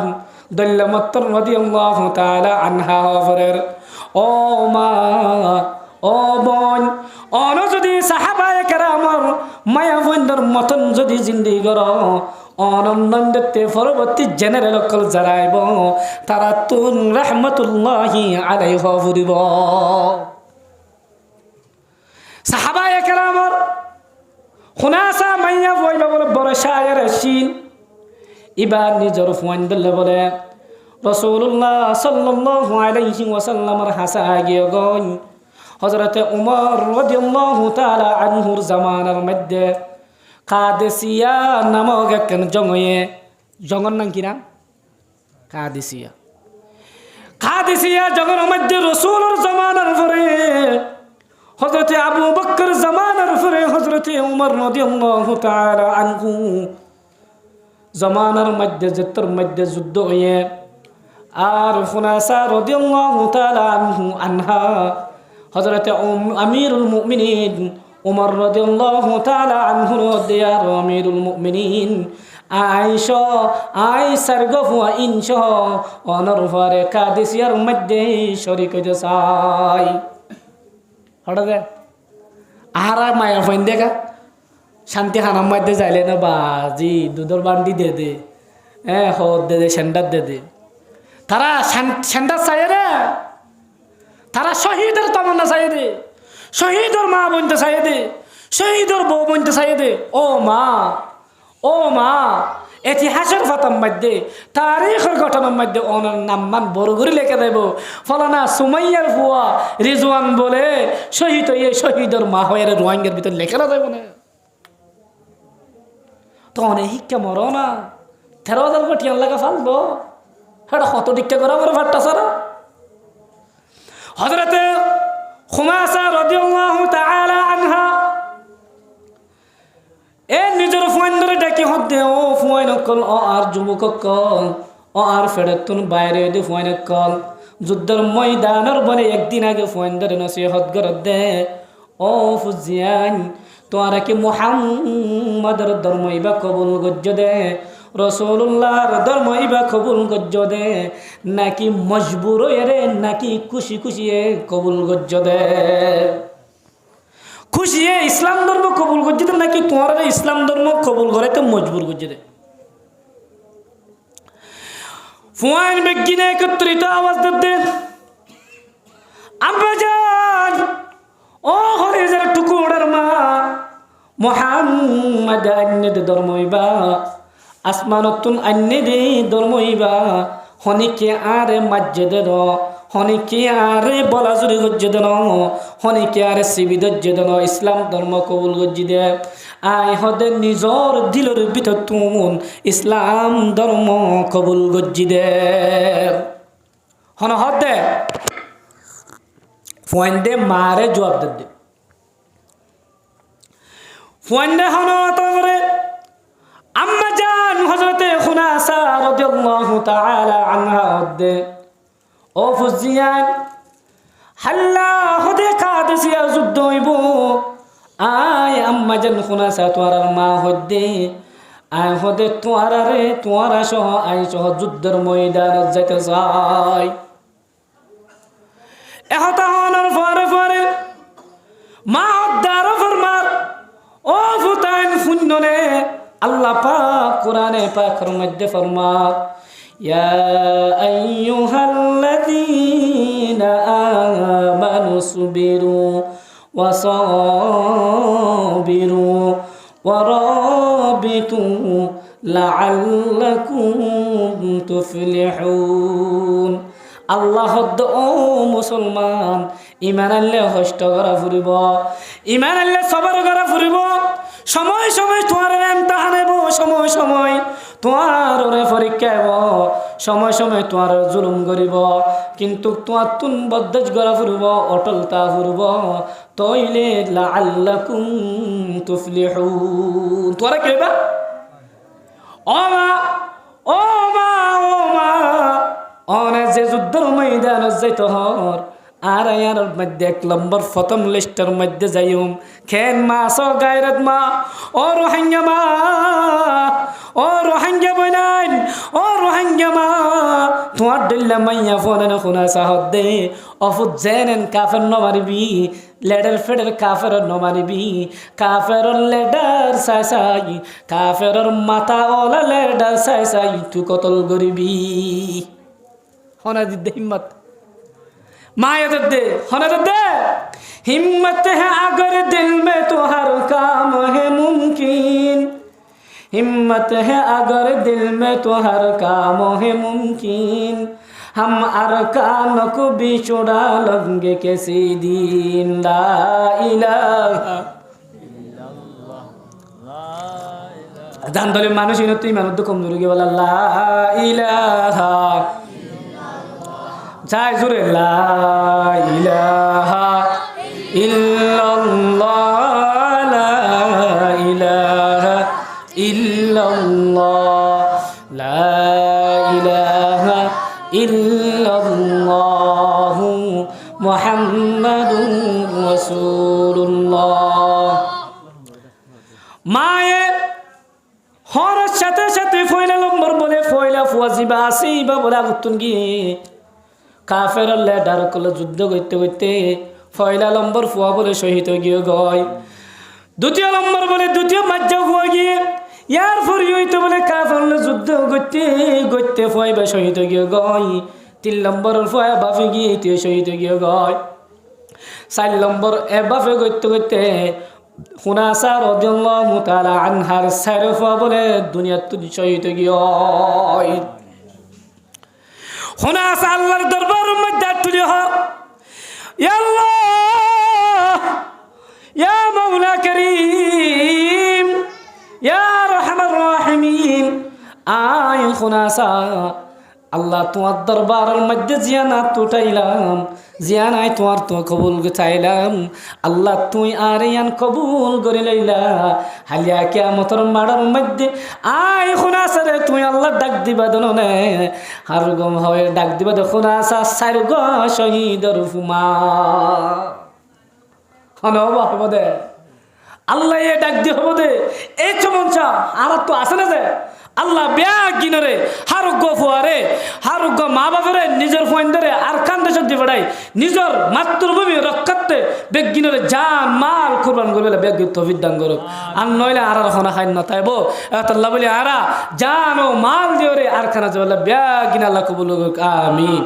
দল্লামত্তর রাদিয়াল্লাহু তাআলা আনহা হবরের ও মা ও বোন অন যদি সাহাবায়ে কেরামর মায়া বন্ধর মতন যদি জিন্দেগি করো অনন্দতে পরবর্তী জেনারেল কল যারাইব তারা তুন রাহমাতুল্লাহি আলাইহি হবরিব সাহাবায়ে কেরামর খুনাসা মাইয়া বইবা বলে বড় শায়ের শিন ইবার নিজর ফুয়ান্দলে বলে রাসূলুল্লাহ সাল্লাল্লাহু আলাইহি ওয়াসাল্লামের হাসা গিয়ে গন হযরতে উমর রাদিয়াল্লাহু তাআলা আনহুর জামানার মধ্যে কাদেসিয়া নামক একজন জঙ্গর নাম কি নাম কাদেসিয়া জঙ্গের মধ্যে রাসূলের জামানার পরে হযরতে আবু বকর জামানার পরে হযরতে উমর রাদিয়াল্লাহু তাআলা আনহু জামানার মধ্যে যুদ্ধের মধ্যে যুদ্ধ হয়ে আর খুনাসা রাদিয়াল্লাহু তাআলা আনহা হযরতে আমিরুল মুমিনিন উমর রাদিয়াল্লাহু তাআলা আনহু দিয়ার আমিরুল মুমিনিন আয়েশার গফুয়া ইনশা অনর পরে কাদেসিয়ার মধ্যে শরীক হইতে চাই হঠাৎ আহারা মায়া ফাইন দেখা শান্তি হানার মধ্যে যাইলে না বাজি দুধর বান্ডি দে হদ দে সেন্ডার দে তারা সেন্ডার চাই রে তারা শহীদের তমন্না চাই দে শহীদের মা বনতে চাই দে শহীদের বউ বনতে চাই দে ও মা ইতিহাসের ফাতার মধ্যে তারিখের ঘটনার মধ্যে ওনার নাম্মান বড় করে লেখা দেব ফলানা সুমাইয়ার বুয়া রিজওয়ান বলে শহীদ হয়ে শহীদের মা হয়ে রোহিঙ্গার ভিতরে লেখা দেব না তো অনেক শিক্ষা মরো না 13,000 কোটি লাগা ফালবো সেটা কত দীক্ষা করা বড় ভাট্টা সারা হযরতে খুমাসা রাদিয়াল্লাহু তাআলা আনহা এ নিজের ফুয়ান ধরে ডাকি হদ্দে ও ফুয়ান কল ও আর যুবক কল ও আর ফেরতুন বাইরে দে ফুয়ান কল যুদ্ধের ময়দানের বলে একদিন আগে ফুয়ান ধরে নসিহত করে দে ও ফুজিয়ান তোরা কি মুহাম্মাদের ধর্ম ইবা কবুল গজ্জ দে রাসূলুল্লাহর ধর্ম ইবা কবুল গজ্জ দে নাকি মজবুর রে নাকি খুশি খুশি কবুল গজ্জ দে খুশি ইসলাম ধর্ম কবুল করছে দে নাকি তোমার ইসলাম ধর্ম কবুল করে তো মজবুর করছে দে ফুয়ান বেগিনে একত্রিত আওয়াজ দে আব্বা জান ও হরিজার টুকুরার মা মুহাম্মদ আন্নে ধর্ম ইবা আসমানতুন আন্নে দে ধর্ম ইবা হনিকে আরে মসজিদে দ হনিকে আরে বলাজুরি গজ্জে দেন হনিকে আরে সিবি দজ্জে দেন ইসলাম ধর্ম কবুল গজ্জি দে আয় হদে নিজর দিলের ভিতর তুমুন ইসলাম ধর্ম কবুল গজ্জি দে হন হদে ফুয়ান্দে মারে জবাব দে ফুয়ান্দে হন তারপরে আম্মা জান হযরতে খুনাসা রাদিয়াল্লাহু তাআলা আনহা হদে ও ফুজিয়ান হাল্লা হদে কাদেসিয়া যুদ্ধ হইব আয় আম্মা জান খুনাসা তোর মা হদে আয় হদে তোরা সহ আয় সহ যুদ্ধের ময়দানে যাইতে চাই এহতা হনার পরে মা হদ্দার ফরমার ও ফুতাইন ফুন্ননে আল্লাহ পাক কোরআনে পাকের মধ্যে ফরমার ইয়া আইয়ুহাল্লাযীনা আমানু সুবিরু ওয়া সাবিরু ওয়া রাবিতু লাআল্লাকুম তুফলিহুন আল্লাহ ও মুসলমান ইমান আনলে হষ্ট করা ফুরিব ইমান আনলে সবর করা ফুরিব সময় সময় তোমার ইমতিহান হইব, সময় সময় তোমার ওরে পরীক্ষা হইব, সময় সময় তোমার জুলুম করিব, কিন্তু তোমার তুন বদ্দেশ গড়া ফুরব, অটলতা ফুরব, তইলে লাআল্লাকুম তুফলিহুন। তোরা কেবা ও মা, ও মা, ও মা, অনে যে যুদ্ধের ময়দান যাইত হর আর আয়ার মধ্যে 1 নম্বর প্রথম লিস্টের মধ্যে যাইম খেন মা সো গায়রত মা, ও রোহিঙ্গা মা, ও রোহিঙ্গা বনাইন, ও রোহিঙ্গা মা, তোমার দিল্লা মাইয়া ফোনে খুনা সাহদ দে অফুত জেনেন কাফের ন মারিবি, লেডার ফেডার কাফের ন মারিবি, কাফের লেডার সাই সাই, কাফের মাথা ওলা লেডার সাই সাই তু কতল গরিবি। হনা দিদ্দে হিম্মত माया दे होना दे, हिम्मत है अगर दिल में तो हर काम है मुमकिन, हिम्मत है अगर दिल में तो हर काम है मुमकिन, हम अरकान को भी छुड़ा लेंगे किसी दिन। ला इलाहा इल्लल्लाह। दांदले मानुष इनोती मानुष तो कम दूर के वाला ला इलाहा যাই জোরে লা ইলাহা ইল্লাল্লাহ, লা ইলাহা ইল্লাল্লাহ, লা ইলাহা ইল্লাল্লাহ, মুহাম্মাদুর রাসূলুল্লাহ। মায়ের হরের সাথে সাথে ফয়লা নম্বর বলে ফয়লা ফুয়াজিবা আসিবা বলে আগুতুন গিয়ে কাফের লেডার কলে যুদ্ধ করতে করতে পয়লা নম্বর ফুয়া বলে শহীদ গিয়ে গয়, দ্বিতীয় নম্বর বলে দ্বিতীয় মাজ্জা ফুয়া গিয়ে ইয়ার ফুরি হইতে বলে কাফের যুদ্ধ করতে করতে ফুয়াইবা শহীদ গিয়ে গয়, 3 নম্বরের ফুয়া বাফে গিয়ে তুই শহীদ গিয়ে গয়, 4 নম্বর এ বাফে করতে করতে খুনাসা রাদিয়াল্লাহু তাআলা আনহার সাইরে ফুয়া বলে দুনিয়াত তুই শহীদ গিয়ে খুনাসা আল্লাহর দরবারের মধ্যে তুলি হর, ইয়া আল্লাহ, ইয়া মাওলা করিম, ইয়া আরহামার রাহিমিন, আয় খুনাসা আল্লাহ তোমার দরবারের মধ্যে জিয়ানাত উঠাইলাম, জিয়ানাই তোমার তো কবুল চাইলাম, আল্লাহ তুই আর ইয়ান কবুল করে লইলা, হালিয়া কিয়ামতের মাড়ার মধ্যে আয় খুনাসা রে তুই আল্লাহ ডাক দিবা দন নে, আর গম হয় ডাক দিবা দে খুনাসা সাইর গ শহীদর ফুমা হনবা হব দে, আল্লাহ এ ডাক দি হব দে, এই চমনচা আর তো আসে না যে আল্লাহ ব্যাগ গিনরে হারুগ্য ফুয়ারে হারুগ্য মা বাবারে নিজের ফোনদারে আর কান্দে সত্যি পড়াই নিজের মাতৃভূমি রক্ষার্থে বেগ গিনরে জান মাল কুরবান করবে বেগ তৌফিক দান করুক, আর নইলে আর খানা খাই না তাইব আল্লাহ বলি আরা জান ও মাল দিওরে আর খানা যাবে ব্যাগ গিনা আল্লাহ কবুল করুক, আমিন।